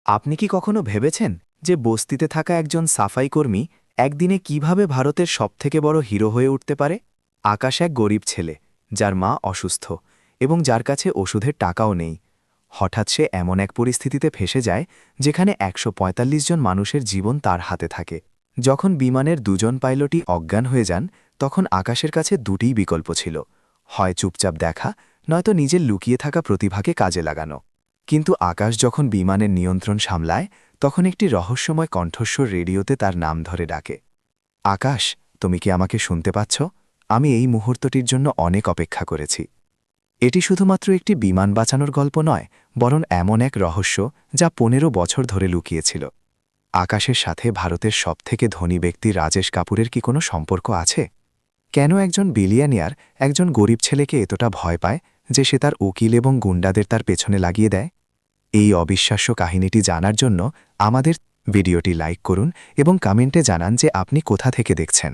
আপনি কি কখনো ভেবেছেন যে বস্তিতে থাকা একজন সাফাই কর্মী একদিনে কিভাবে ভারতের সবথেকে বড় হিরো হয়ে উঠতে পারে? আকাশ এক গরিব ছেলে, যার মা অসুস্থ এবং যার কাছে ওষুধের টাকাও নেই। হঠাৎ সে এমন এক পরিস্থিতিতে ফেসে যায় যেখানে ১৪৫ জন মানুষের জীবন তার হাতে থাকে। যখন বিমানের দুজন পাইলটই অজ্ঞান হয়ে যান, তখন আকাশের কাছে দুটিই বিকল্প ছিল: হয় চুপচাপ দেখা, নয়তো নিজের লুকিয়ে থাকা প্রতিভাকে কাজে লাগানো। কিন্তু আকাশ যখন বিমানের নিয়ন্ত্রণ সামলায়, তখন একটি রহস্যময় কণ্ঠস্বর রেডিওতে তার নাম ধরে ডাকে। আকাশ, তুমি কি আমাকে শুনতে পাচ্ছ? আমি এই মুহূর্তটির জন্য অনেক অপেক্ষা করেছি। এটি শুধুমাত্র একটি বিমান বাঁচানোর গল্প নয়, বরং এমন এক রহস্য যা ১৫ বছর ধরে লুকিয়েছিল। আকাশের সাথে ভারতের সবথেকে ধনী ব্যক্তি রাজেশ কাপুরের কি কোনো সম্পর্ক আছে? কেন একজন বিলিয়নিয়ার একজন গরিব ছেলেকে এতটা ভয় পায় যে সে তার উকিল এবং গুন্ডাদের তার পেছনে লাগিয়ে দেয়? এই অবিশ্বাস্য কাহিনীটি জানার জন্য আমাদের ভিডিওটি লাইক করুন এবং কমেন্টে জানান যে আপনি কোথা থেকে দেখছেন।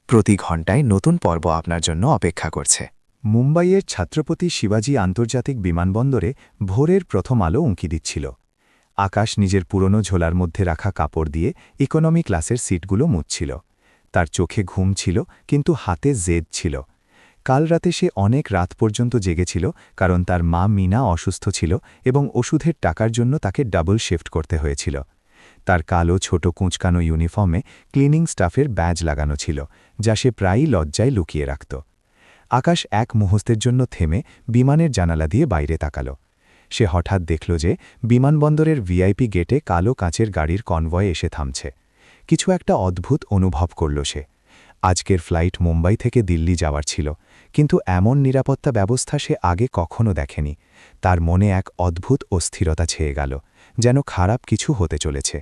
প্রতি ঘন্টায় নতুন পর্ব আপনার জন্য অপেক্ষা করছে। মুম্বাইয়ের ছত্রপতি শিবাজি আন্তর্জাতিক বিমানবন্দরে ভোরের প্রথম আলো উঁকি দিচ্ছিল। আকাশ নিজের পুরনো ঝোলার মধ্যে রাখা কাপড় দিয়ে ইকোনমি ক্লাসের সিটগুলো মুছছিল। তার চোখে ঘুম ছিল, কিন্তু হাতে জেদ ছিল। কাল রাতে সে অনেক রাত পর্যন্ত জেগেছিল, কারণ তার মা মিনা অসুস্থ ছিল এবং ওষুধের টাকার জন্য তাকে ডাবল শিফট করতে হয়েছিল। তার কালো ছোট কুঁচকানো ইউনিফর্মে ক্লিনিং স্টাফের ব্যাজ লাগানো ছিল, যা সে প্রায়ই লজ্জায় লুকিয়ে রাখত। আকাশ এক মুহূর্তের জন্য থেমে বিমানের জানালা দিয়ে বাইরে তাকাল। সে হঠাৎ দেখল যে বিমানবন্দরের ভিআইপি গেটে কালো কাঁচের গাড়ির কনভয় এসে থামছে। কিছু একটা অদ্ভুত অনুভব করল সে। আজকের ফ্লাইট মুম্বাই থেকে দিল্লি যাওয়ার ছিল, কিন্তু এমন নিরাপত্তা ব্যবস্থা সে আগে কখনো দেখেনি। তার মনে এক অদ্ভুত অস্থিরতা ছেয়ে গেল, যেন খারাপ কিছু হতে চলেছে।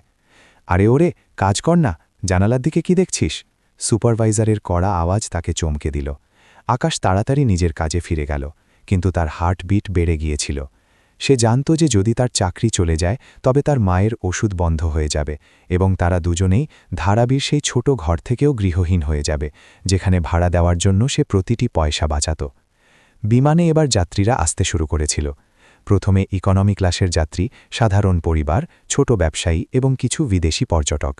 আরে ওরে, কাজ কর না, জানালার দিকে কি দেখছিস? সুপারভাইজারের কড়া আওয়াজ তাকে চমকে দিল। আকাশ তাড়াতাড়ি নিজের কাজে ফিরে গেল, কিন্তু তার হার্টবিট বেড়ে গিয়েছিল। সে জানত যে যদি তার চাকরি চলে যায়, তবে তার মায়ের ওষুধ বন্ধ হয়ে যাবে এবং তারা দুজনেই ধারাবীর সেই ছোট ঘর থেকেও গৃহহীন হয়ে যাবে, যেখানে ভাড়া দেওয়ার জন্য সে প্রতিটি পয়সা বাঁচাত। বিমানে এবার যাত্রীরা আসতে শুরু করেছিল। প্রথমে ইকোনমি ক্লাসের যাত্রী, সাধারণ পরিবার, ছোট ব্যবসায়ী এবং কিছু বিদেশি পর্যটক।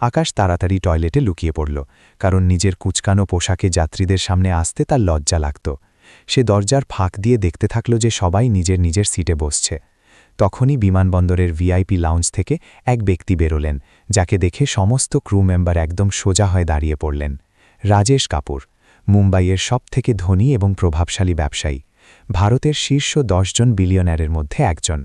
আকাশ তাড়াতাড়ি টয়লেটে লুকিয়ে পড়ল, কারণ নিজের কুঁচকানো পোশাকে যাত্রীদের সামনে আসতে তার লজ্জা লাগত। সে দরজার ফাঁক দিয়ে দেখতে থাকল যে সবাই নিজের নিজের সিটে বসছে। তখনই বিমানবন্দরের ভিআইপি লাউঞ্জ থেকে এক ব্যক্তি বেরোলেন, যাকে দেখে সমস্ত ক্রু মেম্বার একদম সোজা হয়ে দাঁড়িয়ে পড়লেন। রাজেশ কাপুর, মুম্বাইয়ের সবথেকে ধনী এবং প্রভাবশালী ব্যবসায়ী, ভারতের শীর্ষ ১০ জন বিলিয়নারের মধ্যে একজন।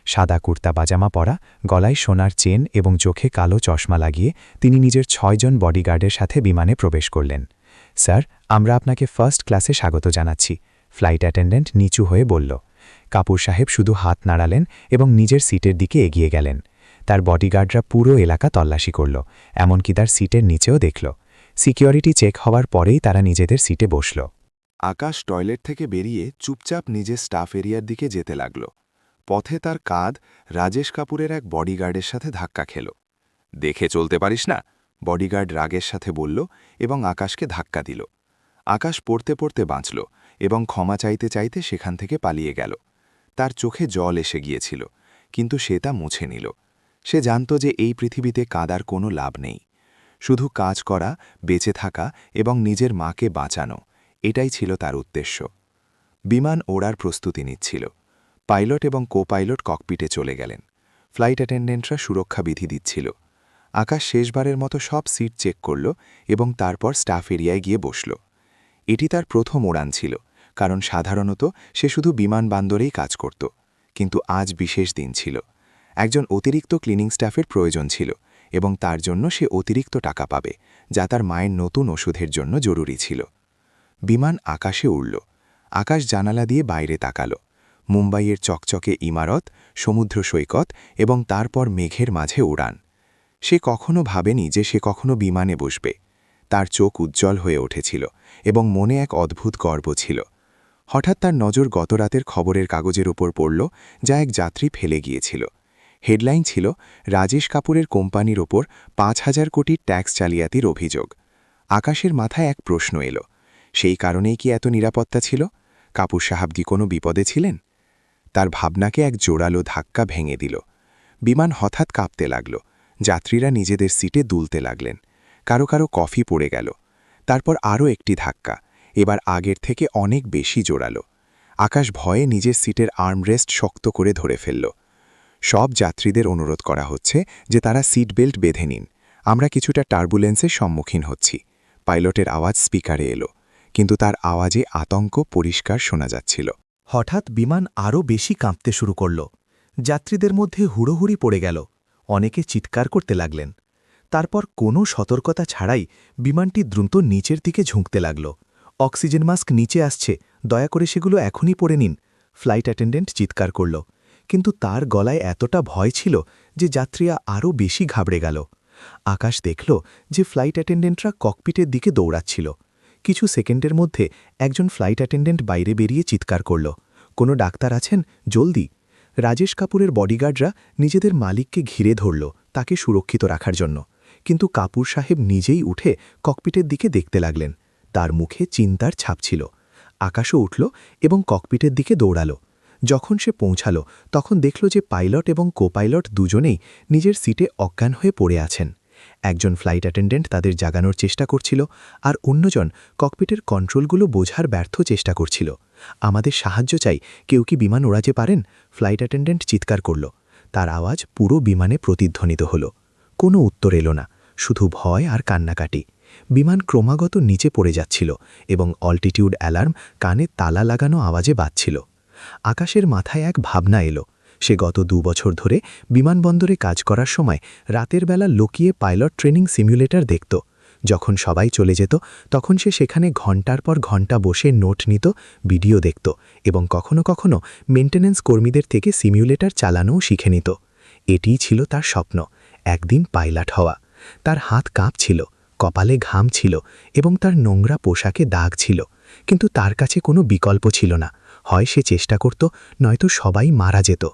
সাদা কুর্তা পাজামা পরা, গলায় সোনার চেন এবং চোখে কালো চশমা লাগিয়ে তিনি নিজের ৬ জন বডিগার্ডের সাথে বিমানে প্রবেশ করলেন। স্যার, আমরা আপনাকে ফার্স্ট ক্লাসে স্বাগত জানাচ্ছি, ফ্লাইট অ্যাটেন্ডেন্ট নিচু হয়ে বলল। কাপুর সাহেব শুধু হাত নাড়ালেন এবং নিজের সিটের দিকে এগিয়ে গেলেন। তার বডিগার্ডরা পুরো এলাকা তল্লাশি করল, এমনকি তার সিটের নিচেও দেখল। সিকিউরিটি চেক হওয়ার পরেই তারা নিজেদের সিটে বসল। আকাশ টয়লেট থেকে বেরিয়ে চুপচাপ নিজের স্টাফ এরিয়ার দিকে যেতে লাগল। পথে তার কাঁধ রাজেশ কাপুরের এক বডিগার্ডের সাথে ধাক্কা খেল। দেখে চলতে পারিস না, বডিগার্ড রাগের সাথে বলল এবং আকাশকে ধাক্কা দিল। আকাশ পড়তে পড়তে বাঁচল এবং ক্ষমা চাইতে চাইতে সেখান থেকে পালিয়ে গেল। তার চোখে জল এসে গিয়েছিল, কিন্তু সে তা মুছে নিল। সে জানত যে এই পৃথিবীতে কাঁদার কোনো লাভ নেই। শুধু কাজ করা, বেঁচে থাকা এবং নিজের মাকে বাঁচানো, এটাই ছিল তার উদ্দেশ্য। বিমান ওড়ার প্রস্তুতি নিচ্ছিল। পাইলট এবং কো পাইলট ককপিটে চলে গেলেন। ফ্লাইট অ্যাটেন্ডেন্টরা সুরক্ষা বিধি দিচ্ছিল। আকাশ শেষবারের মতো সব সিট চেক করল এবং তারপর স্টাফ এরিয়ায় গিয়ে বসল। এটি তার প্রথম উড়ান ছিল, কারণ সাধারণত সে শুধু বিমানবন্দরেই কাজ করত। কিন্তু আজ বিশেষ দিন ছিল। একজন অতিরিক্ত ক্লিনিং স্টাফের প্রয়োজন ছিল এবং তার জন্য সে অতিরিক্ত টাকা পাবে, যা তার মায়ের নতুন ওষুধের জন্য জরুরি ছিল। বিমান আকাশে উড়ল। আকাশ জানালা দিয়ে বাইরে তাকাল। মুম্বাইয়ের চকচকে ইমারত, সমুদ্র সৈকত এবং তারপর মেঘের মাঝে উড়ান। সে কখনো ভাবেনি যে সে কখনো বিমানে বসবে। তার চোখ উজ্জ্বল হয়ে উঠেছিল এবং মনে এক অদ্ভুত গর্ব ছিল। হঠাৎ তার নজর গতরাতের খবরের কাগজের ওপর পড়ল, যা এক যাত্রী ফেলে গিয়েছিল। হেডলাইন ছিল, রাজেশ কাপুরের কোম্পানির ওপর ৫,০০০ কোটির ট্যাক্স জালিয়াতির অভিযোগ। আকাশের মাথায় এক প্রশ্ন এলো, সেই কারণেই কি এত নিরাপত্তা ছিল? কাপুর সাহাব কি কোনো বিপদে ছিলেন? তার ভাবনাকে এক জোরালো ধাক্কা ভেঙে দিল। বিমান হঠাৎ কাঁপতে লাগল। যাত্রীরা নিজেদের সিটে দুলতে লাগলেন। কারো কারো কফি পড়ে গেল। তারপর আরও একটি ধাক্কা, এবার আগের থেকে অনেক বেশি জোরালো। আকাশ ভয়ে নিজের সিটের আর্মরেস্ট শক্ত করে ধরে ফেলল। সব যাত্রীদের অনুরোধ করা হচ্ছে যে তারা সিট বেল্ট বেঁধে নিন। আমরা কিছুটা টার্বুলেন্সের সম্মুখীন হচ্ছি। পাইলটের আওয়াজ স্পিকারে এলো, কিন্তু তার আওয়াজে আতঙ্ক পরিষ্কার শোনা যাচ্ছিল। হঠাৎ বিমান আরও বেশি কাঁপতে শুরু করল। যাত্রীদের মধ্যে হুড়োহুড়ি পড়ে গেল। অনেকে চিৎকার করতে লাগলেন। তারপর কোনো সতর্কতা ছাড়াই বিমানটি দ্রুত নিচের দিকে ঝুঁকতে লাগল। অক্সিজেন মাস্ক নিচে আসছে, দয়া করে সেগুলো এখনই পরে নিন, ফ্লাইট অ্যাটেন্ডেন্ট চিৎকার করল। কিন্তু তার গলায় এতটা ভয় ছিল যে যাত্রীরা আরও বেশি ঘাবড়ে গেল। আকাশ দেখল যে ফ্লাইট অ্যাটেন্ডেন্টরা ককপিটের দিকে দৌড়াচ্ছিল। কিছু সেকেন্ডের মধ্যে একজন ফ্লাইট অ্যাটেন্ডেন্ট বাইরে বেরিয়ে চিৎকার করল, কোনো ডাক্তার আছেন, জলদি। রাজেশ কাপুরের বডিগার্ডরা নিজেদের মালিককে ঘিরে ধরল তাকে সুরক্ষিত রাখার জন্য। কিন্তু কাপুর সাহেব নিজেই উঠে ককপিটের দিকে দেখতে লাগলেন। তার মুখে চিন্তার ছাপ ছিল। আকাশও উঠল এবং ককপিটের দিকে দৌড়াল। যখন সে পৌঁছাল তখন দেখল যে পাইলট এবং কোপাইলট দুজনেই নিজের সিটে অজ্ঞান হয়ে পড়ে আছেন। একজন ফ্লাইট অ্যাটেন্ডেন্ট তাদের জাগানোর চেষ্টা করছিল, আর অন্যজন ককপিটের কন্ট্রোলগুলো বোঝার ব্যর্থ চেষ্টা করছিল। আমাদের সাহায্য চাই, কেউ কি বিমান ওড়াতে পারেন? ফ্লাইট অ্যাটেন্ডেন্ট চিৎকার করল। তার আওয়াজ পুরো বিমানে প্রতিধ্বনিত হল। কোনো উত্তর এলো না, শুধু ভয় আর কান্নাকাটি। বিমান ক্রমাগত নিচে পড়ে যাচ্ছিল এবং অল্টিটিউড অ্যালার্ম কানে তালা লাগানো আওয়াজে বাজছিল। আকাশের মাথায় এক ভাবনা এলো। সে গত 2 বছর ধরে বিমানবন্দরে কাজ করার সময় রাতের বেলা লুকিয়ে পাইলট ট্রেনিং সিমুলেটর দেখত। যখন সবাই চলে যেত তখন সে সেখানে ঘণ্টার পর ঘণ্টা বসে নোট নিত, ভিডিও দেখত এবং কখনো কখনো মেইনটেন্যান্স কর্মীদের থেকে সিমুলেটর চালানোও শিখে নিত। এটিই ছিল তার স্বপ্ন, একদিন পাইলট হওয়া। তার হাত কাঁপছিল, কপালে ঘাম ছিল এবং তার নোংরা পোশাকে দাগ ছিল। কিন্তু তার কাছে কোনো বিকল্প ছিল না। হয় সে চেষ্টা করত, নয়তো সবাই মারা যেত।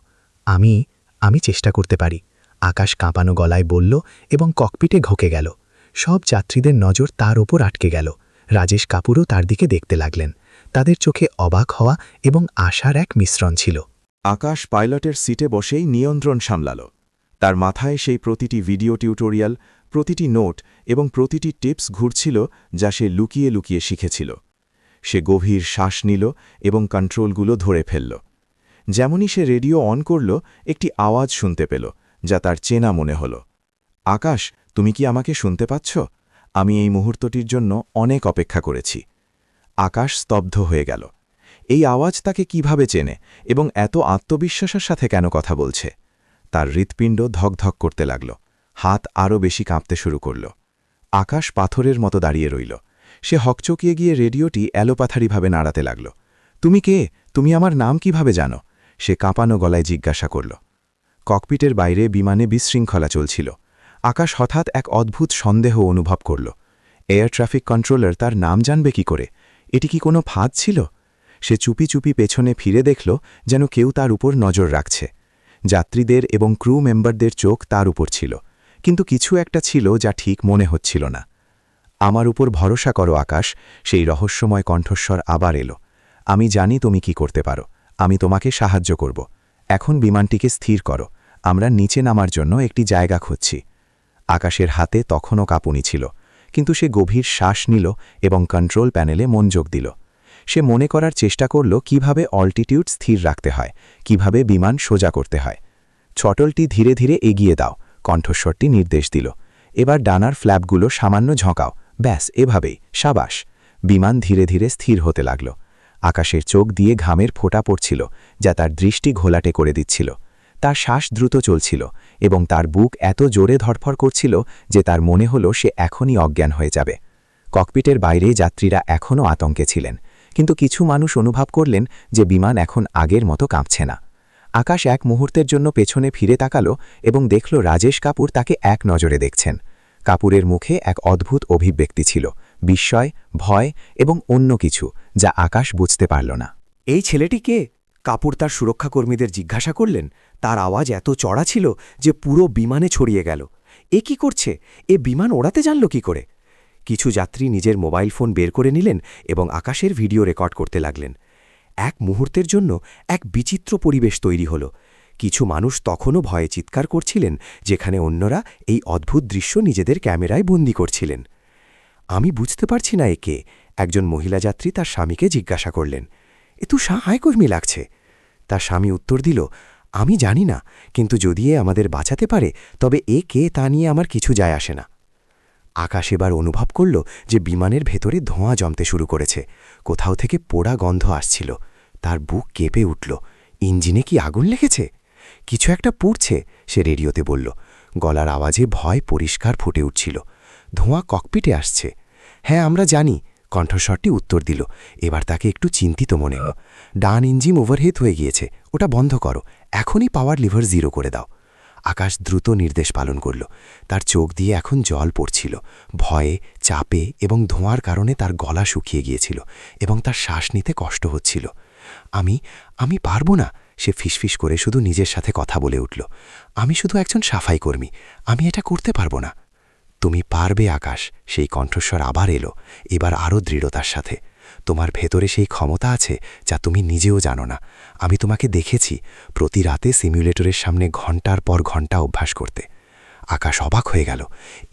আমি চেষ্টা করতে পারি, আকাশ কাঁপানো গলায় বলল এবং ককপিটে ঘোকে গেল। সব যাত্রীদের নজর তার ওপর আটকে গেল। রাজেশ কাপুরও তার দিকে দেখতে লাগলেন। তাদের চোখে অবাক হওয়া এবং আশার এক মিশ্রণ ছিল। আকাশ পাইলটের সিটে বসেই নিয়ন্ত্রণ সামলাল। তার মাথায় সেই প্রতিটি ভিডিও টিউটোরিয়াল, প্রতিটি নোট এবং প্রতিটি টিপস ঘুরছিল যা সে লুকিয়ে লুকিয়ে শিখেছিল। সে গভীর শ্বাস নিল এবং কন্ট্রোলগুলো ধরে ফেলল। যেমনই সে রেডিও অন করল, একটি আওয়াজ শুনতে পেল যা তার চেনা মনে হল। আকাশ, তুমি কি আমাকে শুনতে পাচ্ছ? আমি এই মুহূর্তটির জন্য অনেক অপেক্ষা করেছি। আকাশ স্তব্ধ হয়ে গেল। এই আওয়াজ তাকে কিভাবে চেনে এবং এত আত্মবিশ্বাসের সাথে কেন কথা বলছে? তার হৃৎপিণ্ড ধকধক করতে লাগল। হাত আরও বেশি কাঁপতে শুরু করল। আকাশ পাথরের মতো দাঁড়িয়ে রইল। সে হকচকিয়ে গিয়ে রেডিওটি এলোপাথারিভাবে নাড়াতে লাগল। তুমি কে? তুমি আমার নাম কিভাবে জানো? সে কাঁপানো গলায় জিজ্ঞাসা করল। ককপিটের বাইরে বিমানে বিশৃঙ্খলা চলছিল। আকাশ হঠাৎ এক অদ্ভুত সন্দেহ অনুভব করল। এয়ার ট্রাফিক কন্ট্রোলার তার নাম জানবে কি করে? এটি কি কোনো ফাঁদ ছিল? সে চুপি চুপি পেছনে ফিরে দেখল যেন কেউ তার উপর নজর রাখছে। যাত্রীদের এবং ক্রু মেম্বারদের চোখ তার উপর ছিল, কিন্তু কিছু একটা ছিল যা ঠিক মনে হচ্ছিল না। আমার উপর ভরসা করো আকাশ, সেই রহস্যময় কণ্ঠস্বর আবার এলো। আমি জানি তুমি কি করতে পারো, আমি তোমাকে সাহায্য করব। এখন বিমানটিকে স্থির করো, আমরা নিচে নামার জন্য একটি জায়গা খুঁজছি। আকাশের হাতে তখনও কাঁপুনি ছিল, কিন্তু সে গভীর শ্বাস নিল এবং কন্ট্রোল প্যানেলে মনোযোগ দিল। সে মনে করার চেষ্টা করল কিভাবে অল্টিটিউড স্থির রাখতে হয়, কিভাবে বিমান সোজা করতে হয়। ছটলটি ধীরে ধীরে এগিয়ে দাও, কণ্ঠস্বরটি নির্দেশ দিল। এবার ডানার ফ্ল্যাপগুলো সামান্য ঝঁকাও, ব্যাস এভাবেই, সাবাস। বিমান ধীরে ধীরে স্থির হতে লাগল। আকাশের চোখ দিয়ে ঘামের ফোঁটা পড়ছিল যা তার দৃষ্টি ঘোলাটে করে দিচ্ছিল। তার শ্বাস দ্রুত চলছিল এবং তার বুক এত জোরে ধড়ফড় করছিল যে তার মনে হল সে এখনই অজ্ঞান হয়ে যাবে। ককপিটের বাইরে যাত্রীরা এখনও আতঙ্কে ছিলেন, কিন্তু কিছু মানুষ অনুভব করলেন যে বিমান এখন আগের মতো কাঁপছে না। আকাশ এক মুহূর্তের জন্য পেছনে ফিরে তাকাল এবং দেখল রাজেশ কাপুর তাকে এক নজরে দেখছেন। কাপুরের মুখে এক অদ্ভুত অভিব্যক্তি ছিল, বিস্ময়, ভয় এবং অন্য কিছু যা আকাশ বুঝতে পারল না। এই ছেলেটি কে? কাপুর তার সুরক্ষাকর্মীদের জিজ্ঞাসা করলেন। তার আওয়াজ এত চড়া ছিল যে পুরো বিমানে ছড়িয়ে গেল। এ কি করছে? এ বিমান ওড়াতে জানল কি করে? কিছু যাত্রী নিজের মোবাইল ফোন বের করে নিলেন এবং আকাশের ভিডিও রেকর্ড করতে লাগলেন। এক মুহূর্তের জন্য এক বিচিত্র পরিবেশ তৈরি হল। কিছু মানুষ তখনও ভয়ে চিৎকার করছিলেন, যেখানে অন্যরা এই অদ্ভুত দৃশ্য নিজেদের ক্যামেরায় বন্দি করছিলেন। আমি বুঝতে পারছি না একে, একজন মহিলা যাত্রী তার স্বামীকে জিজ্ঞাসা করলেন। এ তো সহায়কর্মী লাগছে। তার স্বামী উত্তর দিল, আমি জানি না, কিন্তু যদি এ আমাদের বাঁচাতে পারে তবে এ কে তা নিয়ে আমার কিছু যায় আসে না। আকাশ এবার অনুভব করল যে বিমানের ভেতরে ধোঁয়া জমতে শুরু করেছে। কোথাও থেকে পোড়া গন্ধ আসছিল। তার বুক কেঁপে উঠল। ইঞ্জিনে কি আগুন লেগেছে? কিছু একটা পুড়ছে, সে রেডিওতে বলল। গলার আওয়াজে ভয় পরিষ্কার ফুটে উঠছিল। ধোঁয়া ককপিটে আসছে। হ্যাঁ, আমরা জানি, কণ্ঠস্বরটি উত্তর দিল। এবার তাকে একটু চিন্তিত মনে হল। ডান ইঞ্জিন ওভারহিট হয়ে গিয়েছে, ওটা বন্ধ করো, এখনই পাওয়ার লিভার 0 করে দাও। আকাশ দ্রুত নির্দেশ পালন করল। তার চোখ দিয়ে এখন জল পড়ছিল। ভয়ে, চাপে এবং ধোঁয়ার কারণে তার গলা শুকিয়ে গিয়েছিল এবং তার শ্বাস নিতে কষ্ট হচ্ছিল। আমি পারবো না, সে ফিসফিস করে শুধু নিজের সাথে কথা বলে উঠল। আমি শুধু একজন সাফাই কর্মী, আমি এটা করতে পারবো না। তুমি পারবে আকাশ, সেই কণ্ঠস্বর আবার এলো, এবার আরও দৃঢ়তার সাথে। তোমার ভেতরে সেই ক্ষমতা আছে যা তুমি নিজেও জানো না। আমি তোমাকে দেখেছি প্রতি রাতে সিমুলেটরের সামনে ঘণ্টার পর ঘণ্টা অভ্যাস করতে। আকাশ অবাক হয়ে গেল।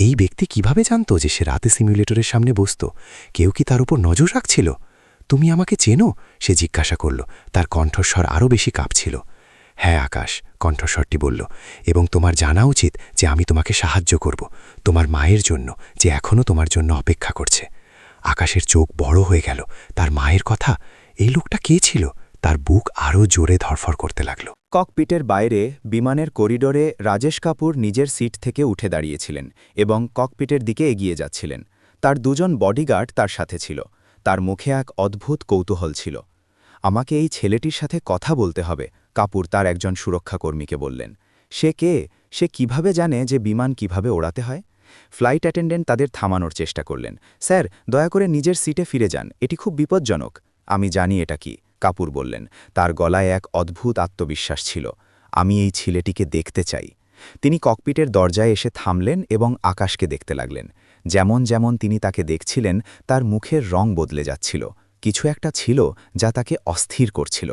এই ব্যক্তি কিভাবে জানত যে সে রাতে সিমুলেটরের সামনে বসত? কেউ কি তার উপর নজর রাখছিল? তুমি আমাকে চেনো? সে জিজ্ঞাসা করল। তার কণ্ঠস্বর আরও বেশি কাঁপছিল। হ্যাঁ আকাশ, কণ্ঠস্বরটি বলল, এবং তোমার জানা উচিত যে আমি তোমাকে সাহায্য করব, তোমার মায়ের জন্য, যে এখনও তোমার জন্য অপেক্ষা করছে। আকাশের চোখ বড় হয়ে গেল। তার মায়ের কথা, এই লোকটা কে ছিল? তার বুক আরও জোরে ধরফর করতে লাগল। ককপিটের বাইরে বিমানের করিডোরে রাজেশ কাপুর নিজের সিট থেকে উঠে দাঁড়িয়েছিলেন এবং ককপিটের দিকে এগিয়ে যাচ্ছিলেন। তার দুজন বডিগার্ড তার সাথে ছিল। তার মুখে এক অদ্ভুত কৌতূহল ছিল। আমাকে এই ছেলেটির সাথে কথা বলতে হবে, কাপুর তার একজন সুরক্ষাকর্মীকে বললেন। সে কে? সে কিভাবে জানে যে বিমান কিভাবে ওড়াতে হয়? ফ্লাইট অ্যাটেন্ডেন্ট তাদের থামানোর চেষ্টা করলেন। স্যার, দয়া করে নিজের সিটে ফিরে যান, এটি খুব বিপজ্জনক। আমি জানি এটা কি, কাপুর বললেন। তার গলায় এক অদ্ভুত আত্মবিশ্বাস ছিল। আমি এই ছেলেটিকে দেখতে চাই। তিনি ককপিটের দরজায় এসে থামলেন এবং আকাশকে দেখতে লাগলেন। যেমন যেমন তিনি তাকে দেখছিলেন, তার মুখের রং বদলে যাচ্ছিল। কিছু একটা ছিল যা তাকে অস্থির করছিল।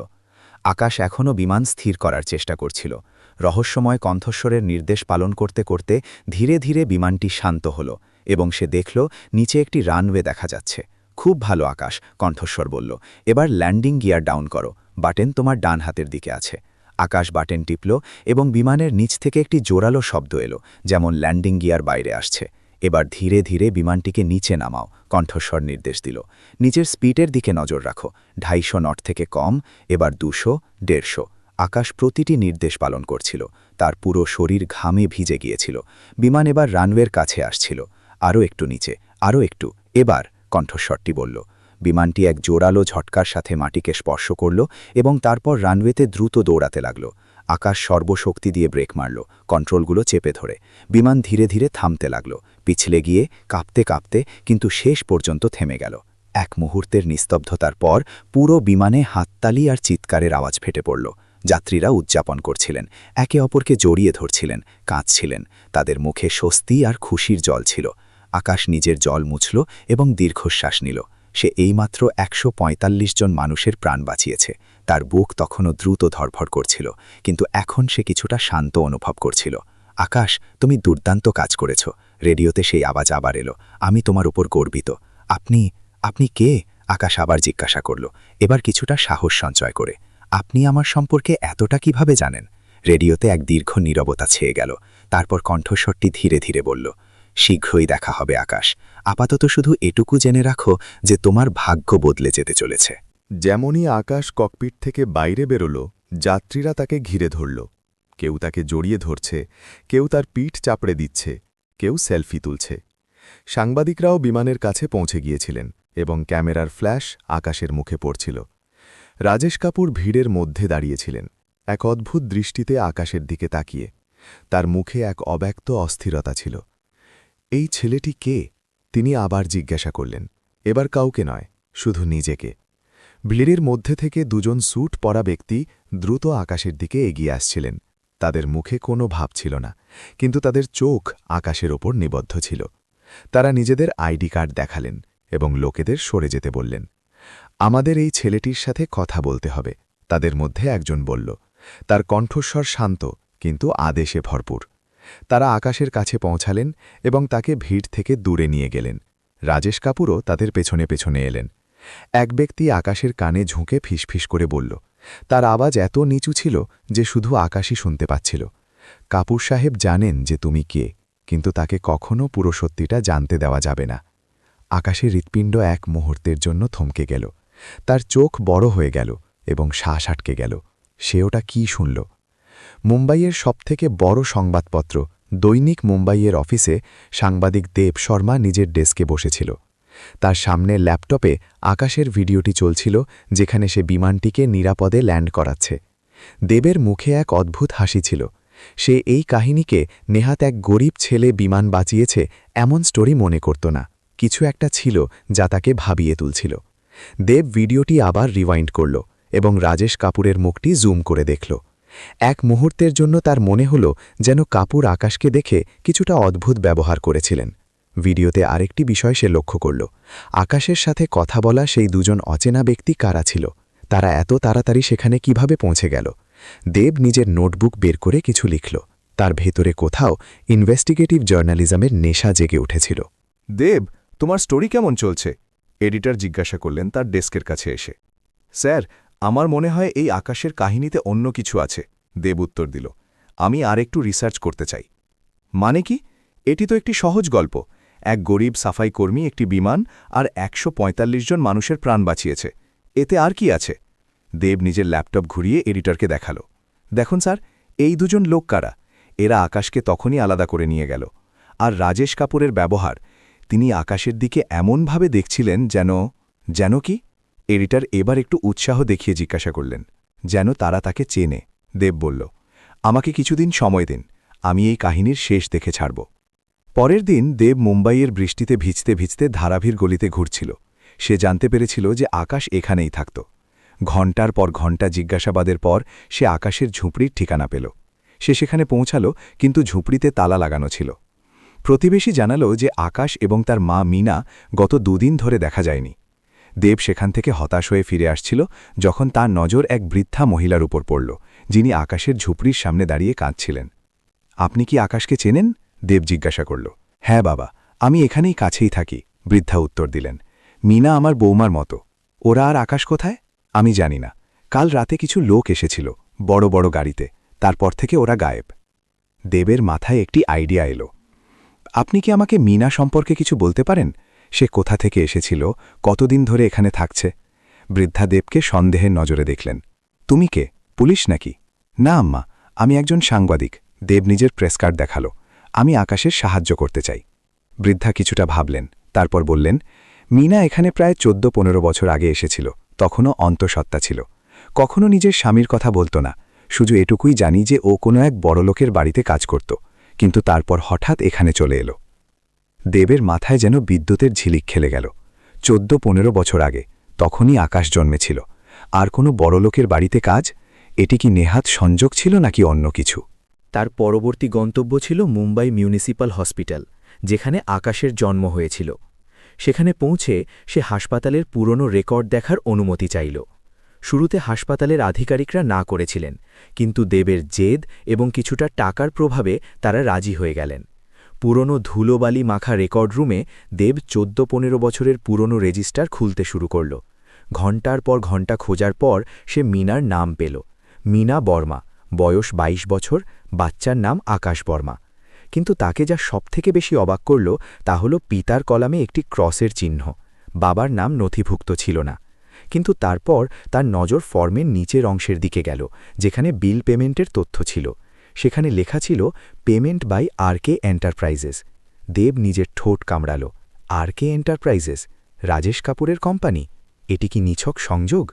আকাশ এখনও বিমান স্থির করার চেষ্টা করছিল। রহস্যময় কণ্ঠস্বরের নির্দেশ পালন করতে করতে ধীরে ধীরে বিমানটি শান্ত হল এবং সে দেখল নিচে একটি রানওয়ে দেখা যাচ্ছে। খুব ভালো আকাশ, কণ্ঠস্বর বলল। এবার ল্যান্ডিং গিয়ার ডাউন করো, বাটন তোমার ডান হাতের দিকে আছে। আকাশ বাটন টিপল এবং বিমানের নিচ থেকে একটি জোরালো শব্দ এলো, যেমন ল্যান্ডিং গিয়ার বাইরে আসছে। এবার ধীরে ধীরে বিমানটিকে নিচে নামাও, কণ্ঠস্বর নির্দেশ দিল। নিচের স্পিডের দিকে নজর রাখো, 250 নট থেকে কম, এবার 200, 150। আকাশ প্রতিটি নির্দেশ পালন করছিল। তার পুরো শরীর ঘামে ভিজে গিয়েছিল। বিমান এবার রানওয়ের কাছে আসছিল। আরও একটু নিচে, আরও একটু, এবার, কণ্ঠস্বরটি বলল। বিমানটি এক জোরালো ঝটকার সাথে মাটিকে স্পর্শ করল এবং তারপর রানওয়েতে দ্রুত দৌড়াতে লাগল। আকাশ সর্বশক্তি দিয়ে ব্রেক মারল, কন্ট্রোলগুলো চেপে ধরে। বিমান ধীরে ধীরে থামতে লাগল, পিছলে গিয়ে কাঁপতে কাঁপতে, কিন্তু শেষ পর্যন্ত থেমে গেল। এক মুহূর্তের নিস্তব্ধতার পর পুরো বিমানে হাততালি আর চিৎকারের আওয়াজ ফেটে পড়ল। যাত্রীরা উদযাপন করছিলেন, একে অপরকে জড়িয়ে ধরছিলেন, কাঁদছিলেন। তাদের মুখে স্বস্তি আর খুশির জল ছিল। আকাশ নিজের জল মুছল এবং দীর্ঘশ্বাস নিল। সে এইমাত্র 145 জন মানুষের প্রাণ বাঁচিয়েছে। তার বুক তখনও দ্রুত ধরফর করছিল, কিন্তু এখন সে কিছুটা শান্ত অনুভব করছিল। আকাশ, তুমি দুর্দান্ত কাজ করেছ। রেডিওতে সেই আওয়াজ আবার এলো। আমি তোমার উপর গর্বিত। আপনি কে? আকাশ আবার জিজ্ঞাসা করল, এবার কিছুটা সাহস সঞ্চয় করে। আপনি আমার সম্পর্কে এতটা কিভাবে জানেন? রেডিওতে এক দীর্ঘ নীরবতা ছেয়ে গেল। তারপর কণ্ঠস্বরটি ধীরে ধীরে বলল, শীঘ্রই দেখা হবে আকাশ। আপাতত শুধু এটুকু জেনে রাখো যে তোমার ভাগ্য বদলে যেতে চলেছে। যেমনই আকাশ ককপিট থেকে বাইরে বেরোল, যাত্রীরা তাকে ঘিরে ধরল। কেউ তাকে জড়িয়ে ধরছে, কেউ তার পিঠ চাপড়ে দিচ্ছে, কেউ সেলফি তুলছে। সাংবাদিকরাও বিমানের কাছে পৌঁছে গিয়েছিলেন এবং ক্যামেরার ফ্ল্যাশ আকাশের মুখে পড়ছিল। রাজেশ কাপুর ভিড়ের মধ্যে দাঁড়িয়েছিলেন, এক অদ্ভুত দৃষ্টিতে আকাশের দিকে তাকিয়ে। তার মুখে এক অব্যক্ত অস্থিরতা ছিল। এই ছেলেটি কে? তিনি আবার জিজ্ঞাসা করলেন, এবার কাউকে নয়, শুধু নিজেকে। ভিড়ের মধ্যে থেকে দুজন স্যুট পরা ব্যক্তি দ্রুত আকাশের দিকে এগিয়ে আসছিলেন। তাদের মুখে কোনো ভাব ছিল না, কিন্তু তাদের চোখ আকাশের ওপর নিবদ্ধ ছিল। তারা নিজেদের আইডি কার্ড দেখালেন এবং লোকেদের সরে যেতে বললেন। আমাদের এই ছেলেটির সাথে কথা বলতে হবে, তাদের মধ্যে একজন বলল। তার কণ্ঠস্বর শান্ত কিন্তু আদেশে ভরপুর। তারা আকাশের কাছে পৌঁছালেন এবং তাকে ভিড় থেকে দূরে নিয়ে গেলেন। রাজেশ কাপুরও তাদের পেছনে পেছনে এলেন। এক ব্যক্তি আকাশের কানে ঝুঁকে ফিসফিস করে বলল। তার আওয়াজ এত নিচু ছিল যে শুধু আকাশই শুনতে পাচ্ছিল, কাপুর সাহেব জানেন যে তুমি কে, কিন্তু তাকে কখনো পুরো সত্যিটা জানতে দেওয়া যাবে না। আকাশের হৃৎপিণ্ড এক মুহূর্তের জন্য থমকে গেল। তার চোখ বড় হয়ে গেল এবং শ্বাস আটকে গেল। সে ওটা কি শুনল? মুম্বাইয়ের সবথেকে বড় সংবাদপত্র দৈনিক মুম্বাইয়ের অফিসে সাংবাদিক দেব শর্মা নিজের ডেস্কে বসেছিল। তার সামনে ল্যাপটপে আকাশের ভিডিওটি চলছিল, যেখানে সে বিমানটিকে নিরাপদে ল্যান্ড করাচ্ছে। দেবের মুখে এক অদ্ভুত হাসি ছিল। সে এই কাহিনীকে নেহাত এক গরিব ছেলে বিমান বাঁচিয়েছে এমন স্টোরি মনে করত না। কিছু একটা ছিল যা তাকে ভাবিয়ে তুলছিল। দেব ভিডিওটি আবার রিওয়াইন্ড করল এবং রাজেশ কাপুরের মুখটি জুম করে দেখল। এক মুহূর্তের জন্য তার মনে হল যেন কাপুর আকাশকে দেখে কিছুটা অদ্ভুত ব্যবহার করেছিলেন। ভিডিওতে আরেকটি বিষয় সে লক্ষ্য করল। আকাশের সাথে কথা বলা সেই দুজন অচেনা ব্যক্তি কারা ছিল? তারা এত তাড়াতাড়ি সেখানে কিভাবে পৌঁছে গেল? দেব নিজের নোটবুক বের করে কিছু লিখল। তার ভেতরে কোথাও ইনভেস্টিগেটিভ জার্নালিজমের নেশা জেগে উঠেছিল। দেব, তোমার স্টোরি কেমন চলছে? এডিটর জিজ্ঞাসা করলেন তার ডেস্কের কাছে এসে। স্যার, আমার মনে হয় এই আকাশের কাহিনীতে অন্য কিছু আছে, দেব উত্তর দিল। আমি আর একটু রিসার্চ করতে চাই। মানে কি? এটি তো একটি সহজ গল্প। এক গরিব সাফাই কর্মী একটি বিমান আর ১৪৫ জন মানুষের প্রাণ বাঁচিয়েছে। এতে আর কি আছে? দেব নিজের ল্যাপটপ ঘুরিয়ে এডিটরকে দেখালো। দেখুন স্যার, এই দুজন লোক কারা? এরা আকাশকে তখনই আলাদা করে নিয়ে গেল। আর রাজেশ কাপুরের ব্যবহার, তিনি আকাশের দিকে এমনভাবে দেখছিলেন যেন কি? এডিটর এবার একটু উৎসাহ দেখিয়ে জিজ্ঞাসা করলেন, যেন তারা তাকে চেনে। দেব বলল, আমাকে কিছুদিন সময় দিন, আমি এই কাহিনীর শেষ দেখে ছাড়ব। পরের দিন দেব মুম্বাইয়ের বৃষ্টিতে ভিজতে ভিজতে ধারাভির গলিতে ঘুরছিল। সে জানতে পেরেছিল যে আকাশ এখানেই থাকত। ঘণ্টার পর ঘণ্টা জিজ্ঞাসাবাদের পর সে আকাশের ঝুপড়ির ঠিকানা পেল। সে সেখানে পৌঁছাল, কিন্তু ঝুপড়িতে তালা লাগানো ছিল। প্রতিবেশী জানালো যে আকাশ এবং তার মা মিনা গত 2 দিন ধরে দেখা যায়নি। দেব সেখান থেকে হতাশ হয়ে ফিরে আসছিল যখন তার নজর এক বৃদ্ধা মহিলার উপর পড়ল, যিনি আকাশের ঝুপড়ির সামনে দাঁড়িয়ে কাঁদছিলেন। আপনি কি আকাশকে চেনেন? দেব জিজ্ঞাসা করল। হ্যাঁ বাবা, আমি এখানেই কাছেই থাকি, বৃদ্ধা উত্তর দিলেন। মিনা আমার বৌমার মতো। ওরা আর আকাশ কোথায়? আমি জানি না। কাল রাতে কিছু লোক এসেছিল বড় বড় গাড়িতে, তারপর থেকে ওরা গায়েব। দেবের মাথায় একটি আইডিয়া এলো। আপনি কি আমাকে মিনা সম্পর্কে কিছু বলতে পারেন? সে কোথা থেকে এসেছিল, কতদিন ধরে এখানে থাকছে? বৃদ্ধা দেবকে সন্দেহের নজরে দেখলেন। তুমি কে, পুলিশ নাকি? না আম্মা, আমি একজন সাংবাদিক। দেব নিজের প্রেস কার্ড দেখালো। আমি আকাশের সাহায্য করতে চাই। বৃদ্ধা কিছুটা ভাবলেন, তারপর বললেন, মিনা এখানে প্রায় 14-15 বছর আগে এসেছিল। তখনও অন্তঃসত্ত্বা ছিল। কখনো নিজের স্বামীর কথা বলতো না। শুধু এটুকুই জানি যে ও কোনো এক বড়লোকের বাড়িতে কাজ করত, কিন্তু তারপর হঠাৎ এখানে চলে এলো। দেবের মাথায় যেন বিদ্যুতের ঝিলিক খেলে গেল। 14-15 বছর আগে, তখনই আকাশ জন্মেছিল। আর কোনো বড়লোকের বাড়িতে কাজ? এটি কি নেহাত সংযোগ ছিল নাকি অন্য কিছু? তার পরবর্তী গন্তব্য ছিল মুম্বাই মিউনিসিপ্যাল হসপিটাল, যেখানে আকাশের জন্ম হয়েছিল। সেখানে পৌঁছে সে হাসপাতালের পুরনো রেকর্ড দেখার অনুমতি চাইল। শুরুতে হাসপাতালের আধিকারিকরা না করেছিলেন, কিন্তু দেবের জেদ এবং কিছুটা টাকার প্রভাবে তারা রাজি হয়ে গেলেন। পুরনো ধুলোবালি মাখা রেকর্ড রুমে দেব 14-15 বছরের পুরনো রেজিস্টার খুলতে শুরু করল। ঘণ্টার পর ঘণ্টা খোঁজার পর সে মিনার নাম পেল। মিনা বর্মা, বয়স 22 বছর, বাচ্চার নাম আকাশ বর্মা। কিন্তু তাকে যা সবথেকে বেশি অবাক করল তা হল পিতার কলামে একটি ক্রসের চিহ্ন। বাবার নাম নথিভুক্ত ছিল না। কিন্তু তারপর তার নজর ফর্মের নিচের অংশের দিকে গেল, যেখানে বিল পেমেন্টের তথ্য ছিল। সেখানে লেখা ছিল পেমেন্ট বাই আরকে এন্টারপ্রাইজেস। দেব নিজের ঠোঁট কামড়াল। আরকে এন্টারপ্রাইজেস, রাজেশ কাপুরের কোম্পানি? এটি কি নিছক সংযোগ?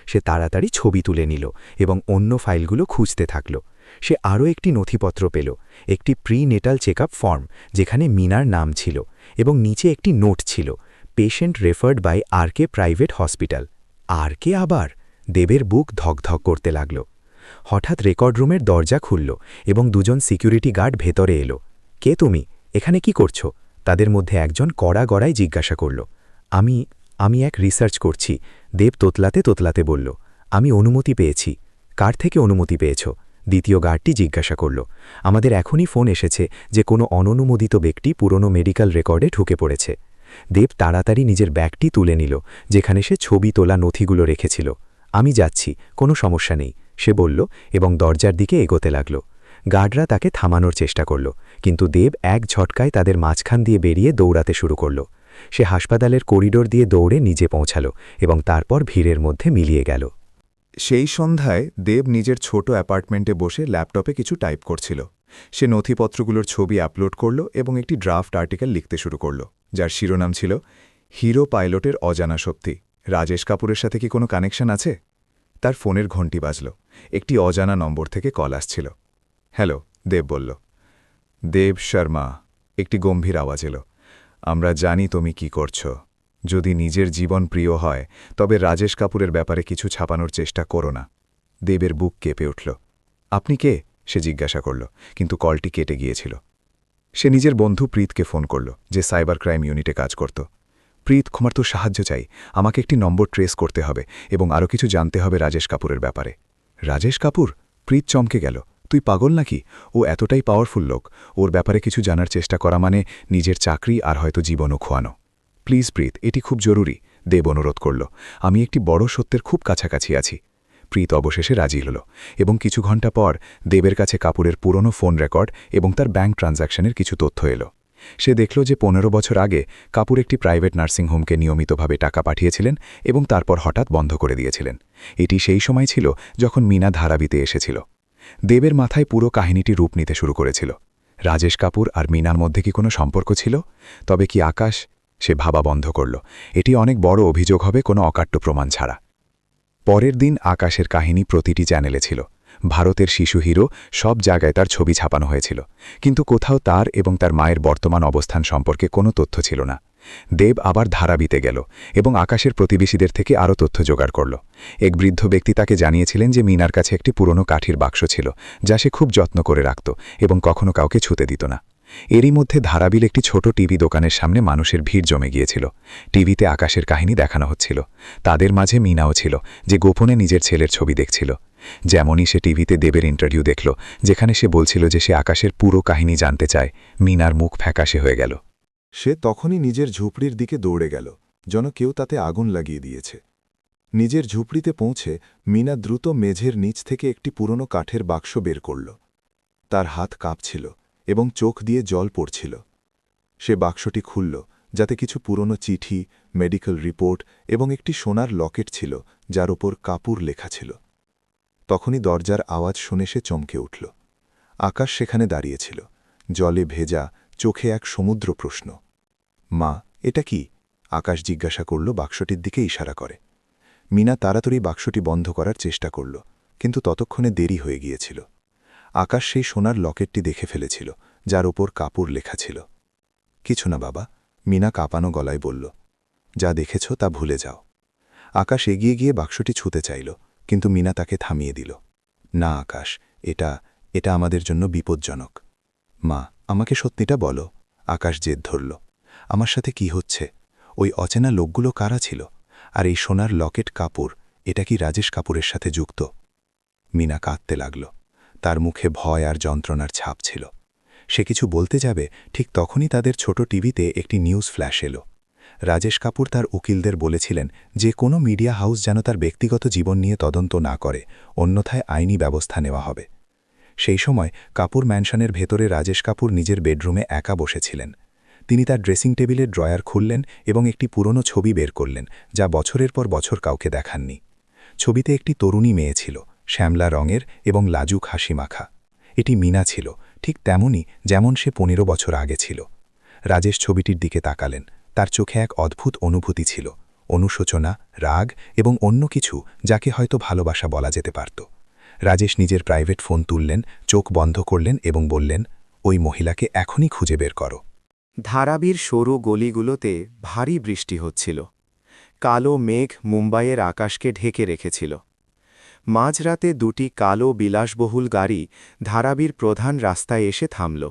সে তাড়াতাড়ি ছবি তুলে নিল এবং অন্য ফাইলগুলো খুঁজতে থাকল। সে আরও একটি নথিপত্র পেল, একটি প্রি-নেটাল চেকআপ ফর্ম, যেখানে মিনার নাম ছিল এবং নিচে একটি নোট ছিল, patient referred by RK private hospital. RK আবার? দেবের বুক ধকধক করতে লাগল। হঠাৎ রেকর্ড রুমের দরজা খুলল এবং দুজন সিকিউরিটি গার্ড ভেতরে এলো। কে তুমি? এখানে কি করছো? তাদের মধ্যে একজন কড়া গড়ায় জিজ্ঞাসা করল। আমি এক রিসার্চ করছি, দেব তোতলাতে তোতলাতে বলল। আমি অনুমতি পেয়েছি। কার থেকে অনুমতি পেয়েছ? দ্বিতীয় গার্ডটি জিজ্ঞাসা করল। আমাদের এখনই ফোন এসেছে যে কোনো অননুমোদিত ব্যক্তি পুরনো মেডিকেল রেকর্ডে ঢুকে পড়েছে। দেব তাড়াতাড়ি নিজের ব্যাগটি তুলে নিল, যেখানে সে ছবি তোলা নথিগুলো রেখেছিল। আমি যাচ্ছি, কোনো সমস্যা নেই, সে বলল এবং দরজার দিকে এগোতে লাগল। গার্ডরা তাকে থামানোর চেষ্টা করল, কিন্তু দেব এক ঝটকায় তাদের মাঝখান দিয়ে বেরিয়ে দৌড়াতে শুরু করল। সে হাসপাতালের করিডোর দিয়ে দৌড়ে নিজে পৌঁছাল এবং তারপর ভিড়ের মধ্যে মিলিয়ে গেল। সেই সন্ধ্যায় দেব নিজের ছোট অ্যাপার্টমেন্টে বসে ল্যাপটপে কিছু টাইপ করছিল। সে নথিপত্রগুলোর ছবি আপলোড করল এবং একটি ড্রাফট আর্টিকেল লিখতে শুরু করল, যার শিরোনাম ছিল হিরো পাইলটের অজানা শক্তি। রাজেশ কাপুরের সাথে কি কোনো কানেকশন আছে? তার ফোনের ঘণ্টি বাজল। একটি অজানা নম্বর থেকে কল আসছিল। হ্যালো, দেব বলল। দেব শর্মা, একটি গম্ভীর আওয়াজ এলো। আমরা জানি তুমি কি করছো। যদি নিজের জীবন প্রিয় হয় তবে রাজেশ কাপুরের ব্যাপারে কিছু ছাপানোর চেষ্টা করো না। দেবের বুক কেঁপে উঠল। আপনি কে? সে জিজ্ঞাসা করল, কিন্তু কলটি কেটে গিয়েছিল। সে নিজের বন্ধু প্রীতকে ফোন করল, যে সাইবার ক্রাইম ইউনিটে কাজ করত। প্রীত, তোমার তো সাহায্য চাই। আমাকে একটি নম্বর ট্রেস করতে হবে এবং আরও কিছু জানতে হবে রাজেশ কাপুরের ব্যাপারে। রাজেশ কাপুর? প্রীত চমকে গেল। তুই পাগল নাকি? ও এতটাই পাওয়ারফুল লোক। ওর ব্যাপারে কিছু জানার চেষ্টা করা মানে নিজের চাকরি আর হয়তো জীবনও খোয়ানো। প্লিজ প্রীত, এটি খুব জরুরি, দেব অনুরোধ করল। আমি একটি বড় সত্যের খুব কাছাকাছি আছি। প্রীত অবশেষে রাজি হল এবং কিছু ঘণ্টা পর দেবের কাছে কাপুরের পুরনো ফোন রেকর্ড এবং তার ব্যাংক ট্রানজ্যাকশনের কিছু তথ্য এলো। সে দেখল যে 15 বছর আগে কাপুর একটি প্রাইভেট নার্সিংহোমকে নিয়মিতভাবে টাকা পাঠিয়েছিলেন এবং তারপর হঠাৎ বন্ধ করে দিয়েছিলেন। এটি সেই সময় ছিল যখন মিনা ধারাবিতে এসেছিল। দেবের মাথায় পুরো কাহিনীটি রূপ নিতে শুরু করেছিল। রাজেশ কাপুর আর মিনার মধ্যে কি কোনো সম্পর্ক ছিল? তবে কি আকাশ? সে ভাবা বন্ধ করল। এটি অনেক বড় অভিযোগ হবে কোনো অকাট্য প্রমাণ ছাড়া। পরের দিন আকাশের কাহিনী প্রতিটি চ্যানেলে ছিল। ভারতের শিশু হিরো, সব জায়গায় তার ছবি ছাপানো হয়েছিল, কিন্তু কোথাও তার এবং তার মায়ের বর্তমান অবস্থান সম্পর্কে কোনো তথ্য ছিল না। দেব আবার ধারাবিতে গেল এবং আকাশের প্রতিবেশীদের থেকে আরও তথ্য জোগাড় করল। এক বৃদ্ধ ব্যক্তি তাকে জানিয়েছিলেন যে মিনার কাছে একটি পুরনো কাঠির বাক্স ছিল, যা সে খুব যত্ন করে রাখত এবং কখনো কাউকে ছুতে দিত না। এরই মধ্যে ধারাবিল একটি ছোট টিভি দোকানের সামনে মানুষের ভিড় জমে গিয়েছিল। টিভিতে আকাশের কাহিনী দেখানো হচ্ছিল। তাদের মাঝে মিনাও ছিল, যে গোপনে নিজের ছেলের ছবি দেখছিল। যেমনই সে টিভিতে দেবের ইন্টারভিউ দেখল, যেখানে সে বলছিল যে সে আকাশের পুরো কাহিনী জানতে চায়, মিনার মুখ ফ্যাকাশে হয়ে গেল। সে তখনই নিজের ঝুপড়ির দিকে দৌড়ে গেল, যেন কেউ তাতে আগুন লাগিয়ে দিয়েছে। নিজের ঝুপড়িতে পৌঁছে মিনা দ্রুত মেঝের নিচ থেকে একটি পুরনো কাঠের বাক্স বের করল। তার হাত কাঁপছিল এবং চোখ দিয়ে জল পড়ছিল। সে বাক্সটি খুলল, যাতে কিছু পুরনো চিঠি, মেডিকেল রিপোর্ট এবং একটি সোনার লকেট ছিল, যার ওপর কাপুর লেখা ছিল। তখনই দরজার আওয়াজ শুনে সে চমকে উঠল। আকাশ সেখানে দাঁড়িয়েছিল, জলে ভেজা, চোখে এক সমুদ্র প্রশ্ন। মা, এটা কি? আকাশ জিজ্ঞাসা করল, বাক্সটির দিকে ইশারা করে। মিনা তাড়াতাড়ি বাক্সটি বন্ধ করার চেষ্টা করল, কিন্তু ততক্ষণে দেরি হয়ে গিয়েছিল। আকাশ সেই সোনার লকেটটি দেখে ফেলেছিল, যার ওপর কাপুর লেখা ছিল। কিছু না বাবা, মিনা কাঁপানো গলায় বলল। যা দেখেছ তা ভুলে যাও। আকাশ এগিয়ে গিয়ে বাক্সটি ছুঁতে চাইল, কিন্তু মিনা তাকে থামিয়ে দিল। না আকাশ, এটা আমাদের জন্য বিপজ্জনক। মা, আমাকে সত্যিটা বলো। আকাশ জেদ ধরল। আমার সাথে কি হচ্ছে? ওই অচেনা লোকগুলো কারা ছিল? আর এই সোনার লকেট কাপুর, এটা কি রাজেশ কাপুরের সাথে যুক্ত? মিনা কাঁদতে লাগল। তার মুখে ভয় আর যন্ত্রণার ছাপ ছিল। সে কিছু বলতে যাবে, ঠিক তখনই তাদের ছোট টিভিতে একটি নিউজ ফ্ল্যাশ এলো। রাজেশ কাপুর তার উকিলদের বলেছিলেন যে কোনো মিডিয়া হাউস যেন তার ব্যক্তিগত জীবন নিয়ে তদন্ত না করে, অন্যথায় আইনি ব্যবস্থা নেওয়া হবে। সেই সময় কাপুর ম্যানশনের ভেতরে রাজেশ কাপুর নিজের বেডরুমে একা বসেছিলেন। তিনি তার ড্রেসিং টেবিলের ড্রয়ার খুললেন এবং একটি পুরনো ছবি বের করলেন, যা বছরের পর বছর কাউকে দেখাননি। ছবিতে একটি তরুণী মেয়ে ছিল, শ্যামলা রঙের এবং লাজুক হাসি মাখা। এটি মিনা ছিল, ঠিক তেমনই যেমন সে 15 বছর আগে ছিল। রাজেশ ছবিটির দিকে তাকালেন। তার চোখে এক অদ্ভুত অনুভূতি ছিল, অনুশোচনা, রাগ এবং অন্য কিছু, যাকে হয়তো ভালোবাসা বলা যেতে পারত। রাজেশ নিজের প্রাইভেট ফোন তুললেন, চোখ বন্ধ করলেন এবং বললেন, ওই মহিলাকে এখনই খুঁজে বের করো। ধারাবির সরু গলিগুলোতে ভারী বৃষ্টি হচ্ছিল। কালো মেঘ মুম্বাইয়ের আকাশকে ঢেকে রেখেছিল। মাঝরাতে দুটি কালো বিলাসবহুল গাড়ি ধারাবির প্রধান রাস্তায় এসে থামল।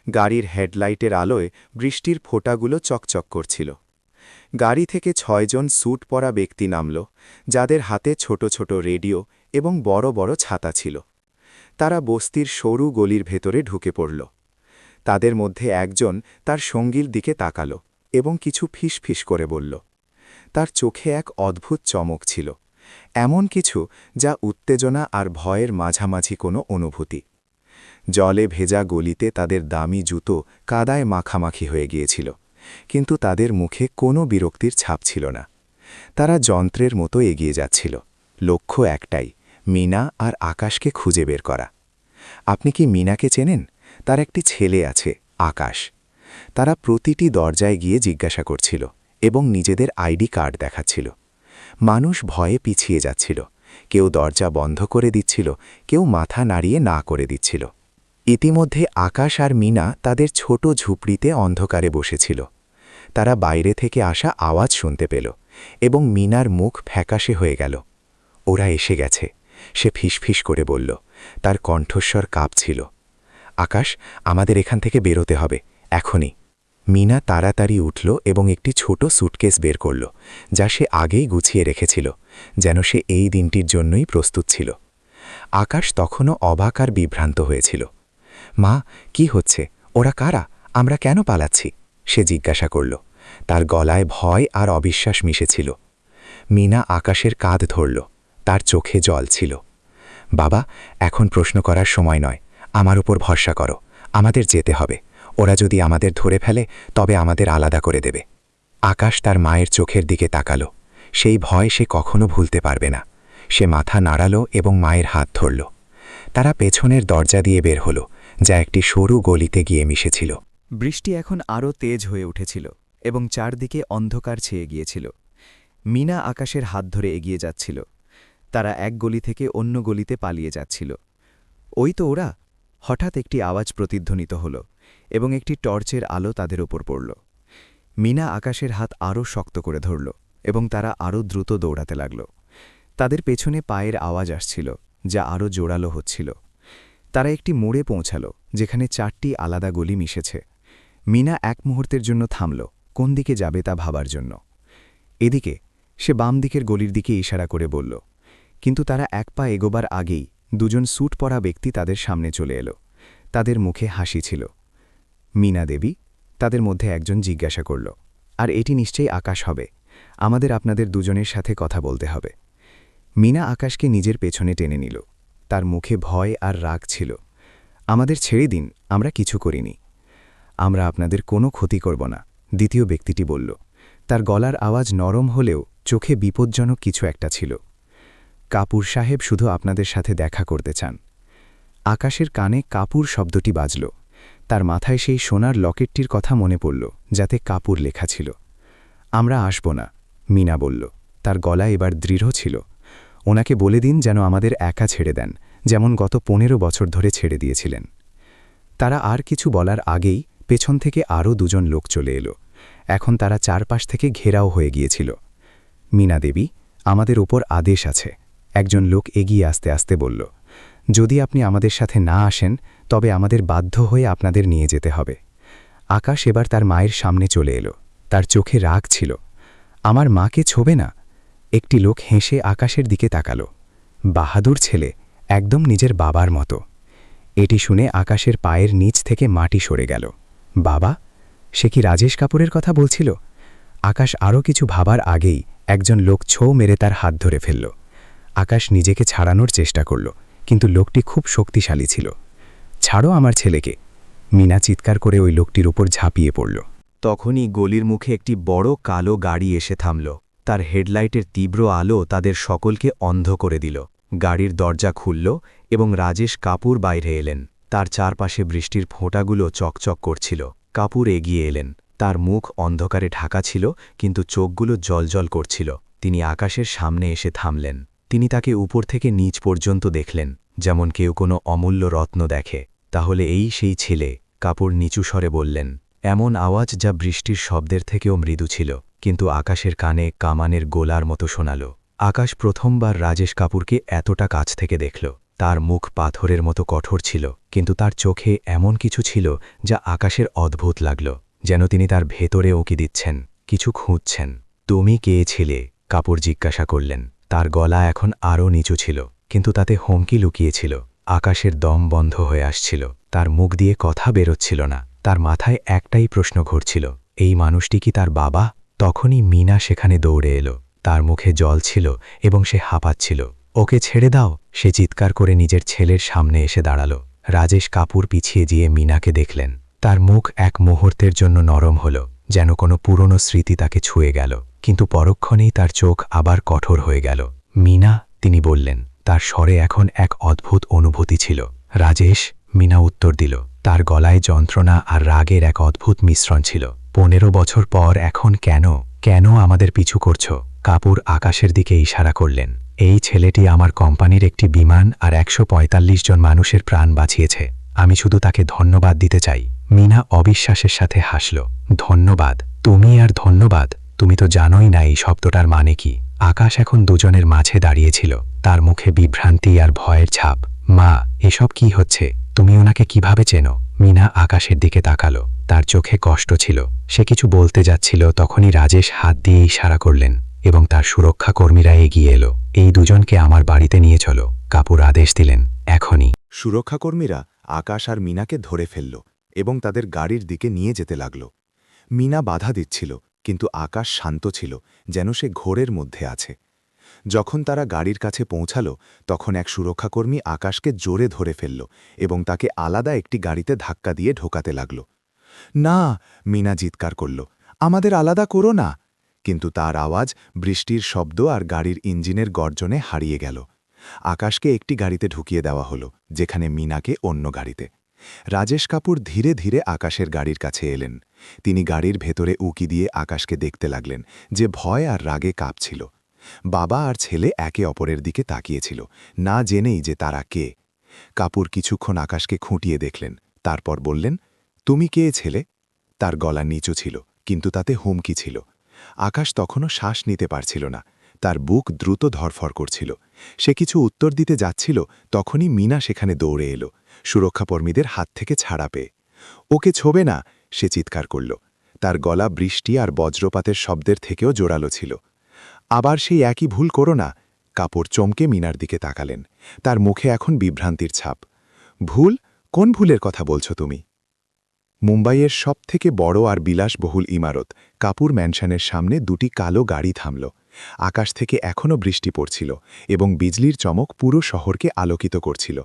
গাড়ির হেডলাইটের আলোয় বৃষ্টির ফোঁটাগুলো চকচক করছিল। গাড়ি থেকে 6 জন স্যুট পরা ব্যক্তি নামল, যাদের হাতে ছোট ছোট রেডিও এবং বড় বড় ছাতা ছিল। তারা বস্তির সরু গলির ভেতরে ঢুকে পড়ল। তাদের মধ্যে একজন তার সঙ্গীর দিকে তাকাল এবং কিছু ফিসফিস করে বলল। তার চোখে এক অদ্ভুত চমক ছিল, এমন কিছু যা উত্তেজনা আর ভয়ের মাঝামাঝি কোনো অনুভূতি। জলে ভেজা গলিতে তাদের দামি জুতো কাদায় মাখামাখি হয়ে গিয়েছিল, কিন্তু তাদের মুখে কোনো বিরক্তির ছাপ ছিল না। তারা যন্ত্রের মতো এগিয়ে যাচ্ছিল, লক্ষ্য একটাই, মিনা আর আকাশকে খুঁজে বের করা। আপনি কি মিনাকে চেনেন? তার একটি ছেলে আছে, আকাশ। তারা প্রতিটি দরজায় গিয়ে জিজ্ঞাসা করছিল এবং নিজেদের আইডি কার্ড দেখাচ্ছিল। মানুষ ভয়ে পিছিয়ে যাচ্ছিল, কেউ দরজা বন্ধ করে দিচ্ছিল, কেউ মাথা নাড়িয়ে না করে দিচ্ছিল। ইতিমধ্যে আকাশ আর মিনা তাদের ছোট ঝুপড়িতে অন্ধকারে বসেছিল। তারা বাইরে থেকে আসা আওয়াজ শুনতে পেল এবং মিনার মুখ ফ্যাকাশে হয়ে গেল। ওরা এসে গেছে, সে ফিসফিস করে বলল। তার কণ্ঠস্বর কাঁপছিল। আকাশ, আমাদের এখান থেকে বেরোতে হবে, এখনই। মিনা তাড়াতাড়ি উঠল এবং একটি ছোট সুটকেস বের করল, যা সে আগেই গুছিয়ে রেখেছিল, যেন সে এই দিনটির জন্যই প্রস্তুত ছিল। আকাশ তখনও অবাক আর বিভ্রান্ত হয়েছিল। মা, কি হচ্ছে? ওরা কারা? আমরা কেন পালাচ্ছি? সে জিজ্ঞাসা করল। তার গলায় ভয় আর অবিশ্বাস মিশেছিল। মিনা আকাশের কাঁধ ধরল, তার চোখে জল ছিল। বাবা, এখন প্রশ্ন করার সময় নয়, আমার উপর ভরসা করো, আমাদের যেতে হবে। ওরা যদি আমাদের ধরে ফেলে তবে আমাদের আলাদা করে দেবে। আকাশ তার মায়ের চোখের দিকে তাকালো, সেই ভয় সে কখনো ভুলতে পারবে না। সে মাথা নাড়ালো এবং মায়ের হাত ধরল। তারা পেছনের দরজা দিয়ে বের হল, যা একটি সরু গলিতে গিয়ে মিশেছিল। বৃষ্টি এখন আরও তেজ হয়ে উঠেছিল এবং চারদিকে অন্ধকার ছেয়ে গিয়েছিল। মিনা আকাশের হাত ধরে এগিয়ে যাচ্ছিল। তারা এক গলি থেকে অন্য গলিতে পালিয়ে যাচ্ছিল। ওই তো ওরা! হঠাৎ একটি আওয়াজ প্রতিধ্বনিত হল এবং একটি টর্চের আলো তাদের ওপর পড়ল। মিনা আকাশের হাত আরও শক্ত করে ধরল এবং তারা আরও দ্রুত দৌড়াতে লাগল। তাদের পেছনে পায়ের আওয়াজ আসছিল, যা আরও জোরালো হচ্ছিল। তারা একটি মোড়ে পৌঁছাল, যেখানে 4টি আলাদা গলি মিশেছে। মিনা এক মুহূর্তের জন্য থামল, কোন দিকে যাবে তা ভাবার জন্য। এদিকে, সে বাম দিকের গলির দিকে ইশারা করে বলল। কিন্তু তারা এক পা এগোবার আগেই দুজন স্যুট পরা ব্যক্তি তাদের সামনে চলে এলো। তাদের মুখে হাসি ছিল। মিনা দেবী? তাদের মধ্যে একজন জিজ্ঞাসা করল। আর এটি নিশ্চয়ই আকাশ হবে। আমাদের আপনাদের দুজনের সাথে কথা বলতে হবে। মিনা আকাশকে নিজের পেছনে টেনে নিল। তার মুখে ভয় আর রাগ ছিল। আমাদের ছেড়ে দিন, আমরা কিছু করিনি। আমরা আপনাদের কোনো ক্ষতি করব না, দ্বিতীয় ব্যক্তিটি বলল। তার গলার আওয়াজ নরম হলেও চোখে বিপজ্জনক কিছু একটা ছিল। কাপুর সাহেব শুধু আপনাদের সাথে দেখা করতে চান। আকাশের কানে কাপুর শব্দটি বাজল। তার মাথায় সেই সোনার লকেটটির কথা মনে পড়ল, যাতে কাপুর লেখা ছিল। আমরা আসব না, মিনা বলল। তার গলা এবার দৃঢ় ছিল। ওনাকে বলে দিন যেন আমাদের একা ছেড়ে দেন, যেমন গত 15 বছর ধরে ছেড়ে দিয়েছিলেন। তারা আর কিছু বলার আগেই পেছন থেকে আরও দুজন লোক চলে এলো। এখন তারা চারপাশ থেকে ঘেরাও হয়ে গিয়েছিল। মিনা দেবী, আমাদের ওপর আদেশ আছে, একজন লোক এগিয়ে আসতে আসতে বলল। যদি আপনি আমাদের সাথে না আসেন তবে আমাদের বাধ্য হয়ে আপনাদের নিয়ে যেতে হবে। আকাশ এবার তার মায়ের সামনে চলে এলো। তার চোখে রাগ ছিল। আমার মাকে ছোবে না? একটি লোক হেসে আকাশের দিকে তাকালো। বাহাদুর ছেলে, একদম নিজের বাবার মতো। এটি শুনে আকাশের পায়ের নিচ থেকে মাটি সরে গেল। বাবা? সে কি রাজেশ কাপুরের কথা বলছিল? আকাশ আরও কিছু ভাবার আগেই একজন লোক ছোঁ মেরে তার হাত ধরে ফেলল। আকাশ নিজেকে ছাড়ানোর চেষ্টা করল, কিন্তু লোকটি খুব শক্তিশালী ছিল। ছাড়ো আমার ছেলেকে! মিনা চিৎকার করে ওই লোকটির উপর ঝাঁপিয়ে পড়ল। তখনই গলির মুখে একটি বড় কালো গাড়ি এসে থামল। তার হেডলাইটের তীব্র আলো তাদের সকলকে অন্ধ করে দিল। গাড়ির দরজা খুলল এবং রাজেশ কাপুর বাইরে এলেন। তার চারপাশে বৃষ্টির ফোঁটাগুলো চকচক করছিল। কাপুর এগিয়ে এলেন। তার মুখ অন্ধকারে ঢাকা ছিল, কিন্তু চোখগুলো জ্বলজ্বল করছিল। তিনি আকাশের সামনে এসে থামলেন। তিনি তাকে উপর থেকে নিচ পর্যন্ত দেখলেন, যেমন কেউ কোনো অমূল্য রত্ন দেখে। তাহলে এই সেই ছেলে, কাপুর নিচু স্বরে বললেন, এমন আওয়াজ যা বৃষ্টির শব্দের থেকেও মৃদু ছিল, কিন্তু আকাশের কানে কামানের গোলার মতো শোনাল। আকাশ প্রথমবার রাজেশ কাপুরকে এতটা কাছ থেকে দেখল। তার মুখ পাথরের মতো কঠোর ছিল, কিন্তু তার চোখে এমন কিছু ছিল যা আকাশের অদ্ভুত লাগল, যেন তিনি তার ভেতরে উঁকি দিচ্ছেন, কিছু খুঁজছেন। তুমি কে ছিলে? কাপুর জিজ্ঞাসা করলেন। তার গলা এখন আরও নিচু ছিল। কিন্তু তাতে হুমকি লুকিয়েছিল। আকাশের দম বন্ধ হয়ে আসছিল, তার মুখ দিয়ে কথা বেরোচ্ছিল না। তার মাথায় একটাই প্রশ্ন ঘুরছিল, এই মানুষটি কি তার বাবা? তখনই মিনা সেখানে দৌড়ে এলো। তার মুখে জল ছিল এবং সে হাঁপাচ্ছিল। ওকে ছেড়ে দাও, সে চিৎকার করে নিজের ছেলের সামনে এসে দাঁড়াল। রাজেশ কাপুর পিছিয়ে গিয়ে মিনাকে দেখলেন। তার মুখ এক মুহূর্তের জন্য নরম হল, যেন কোনো পুরনো স্মৃতি তাকে ছুঁয়ে গেল, কিন্তু পরক্ষণেই তার চোখ আবার কঠোর হয়ে গেল। মিনা, তিনি বললেন। তার স্বরে এখন এক অদ্ভুত অনুভূতি ছিল। রাজেশ, মিনা উত্তর দিল। তার গলায় যন্ত্রণা আর রাগের এক অদ্ভুত মিশ্রণ ছিল। 15 বছর পর এখন কেন আমাদের পিছু করছ? কাপুর আকাশের দিকে ইশারা করলেন। এই ছেলেটি আমার কোম্পানির একটি বিমান আর 145 জন মানুষের প্রাণ বাঁচিয়েছে। আমি শুধু তাকে ধন্যবাদ দিতে চাই। মিনা অবিশ্বাসের সাথে হাসল। ধন্যবাদ? তুমি আর ধন্যবাদ? তুমি তো জানোই না এই শব্দটার মানে কি। আকাশ এখন দুজনের মাঝে দাঁড়িয়েছিল, তার মুখে বিভ্রান্তি আর ভয়ের ছাপ। মা, এসব কি হচ্ছে? তুমি ওনাকে কিভাবে চেনো? মিনা আকাশের দিকে তাকালো, তার চোখে কষ্ট ছিল। সে কিছু বলতে যাচ্ছিল, তখনই রাজেশ হাত দিয়ে ইশারা করলেন এবং তার সুরক্ষা কর্মীরা এগিয়ে এলো। এই দুজনকে আমার বাড়িতে নিয়ে চলো, কাপুর আদেশ দিলেন। এখনই। সুরক্ষাকর্মীরা আকাশ আর মিনাকে ধরে ফেলল এবং তাদের গাড়ির দিকে নিয়ে যেতে লাগল। মিনা বাধা দিচ্ছিল, কিন্তু আকাশ শান্ত ছিল, যেন সে ঘোরের মধ্যে আছে। যখন তারা গাড়ির কাছে পৌঁছাল, তখন এক সুরক্ষাকর্মী আকাশকে জোরে ধরে ফেলল এবং তাকে আলাদা একটি গাড়িতে ধাক্কা দিয়ে ঢোকাতে লাগল। না, মিনা চিৎকার করল, আমাদের আলাদা করো না। কিন্তু তার আওয়াজ বৃষ্টির শব্দ আর গাড়ির ইঞ্জিনের গর্জনে হারিয়ে গেল। আকাশকে একটি গাড়িতে ঢুকিয়ে দেওয়া হলো, যেখানে মিনাকে অন্য গাড়িতে। রাজেশ কাপুর ধীরে ধীরে আকাশের গাড়ির কাছে এলেন। তিনি গাড়ির ভেতরে উকি দিয়ে আকাশকে দেখতে লাগলেন, যে ভয় আর রাগে কাঁপছিল। বাবা আর ছেলে একে অপরের দিকে তাকিয়েছিল, না জেনেই যে তারা কে। কাপুর কিছুক্ষণ আকাশকে খুঁটিয়ে দেখলেন, তারপর বললেন, তুমি কে ছেলে? তার গলা নিচু ছিল, কিন্তু তাতে হুমকি ছিল। আকাশ তখনও শ্বাস নিতে পারছিল না, তার বুক দ্রুত ধরফর করছিল। সে কিছু উত্তর দিতে যাচ্ছিল, তখনই মিনা সেখানে দৌড়ে এলো, সুরক্ষাকর্মীদের হাত থেকে ছাড়া পেয়ে। ওকে ছোবে না, সে চিৎকার করল। তার গলা বৃষ্টি আর বজ্রপাতের শব্দের থেকেও জোরালো ছিল। আবার সেই একই ভুল করো না। কাপুর চমকে মিনার দিকে তাকালেন, তার মুখে এখন বিভ্রান্তির ছাপ। ভুল? কোন ভুলের কথা বলছো তুমি? মুম্বাইয়ের সবথেকে বড় আর বিলাসবহুল ইমারত কাপুর ম্যানশনের সামনে দুটি কালো গাড়ি থামল। আকাশ থেকে এখনও বৃষ্টি পড়ছিল এবং বিজলির চমক পুরো শহরকে আলোকিত করছিল।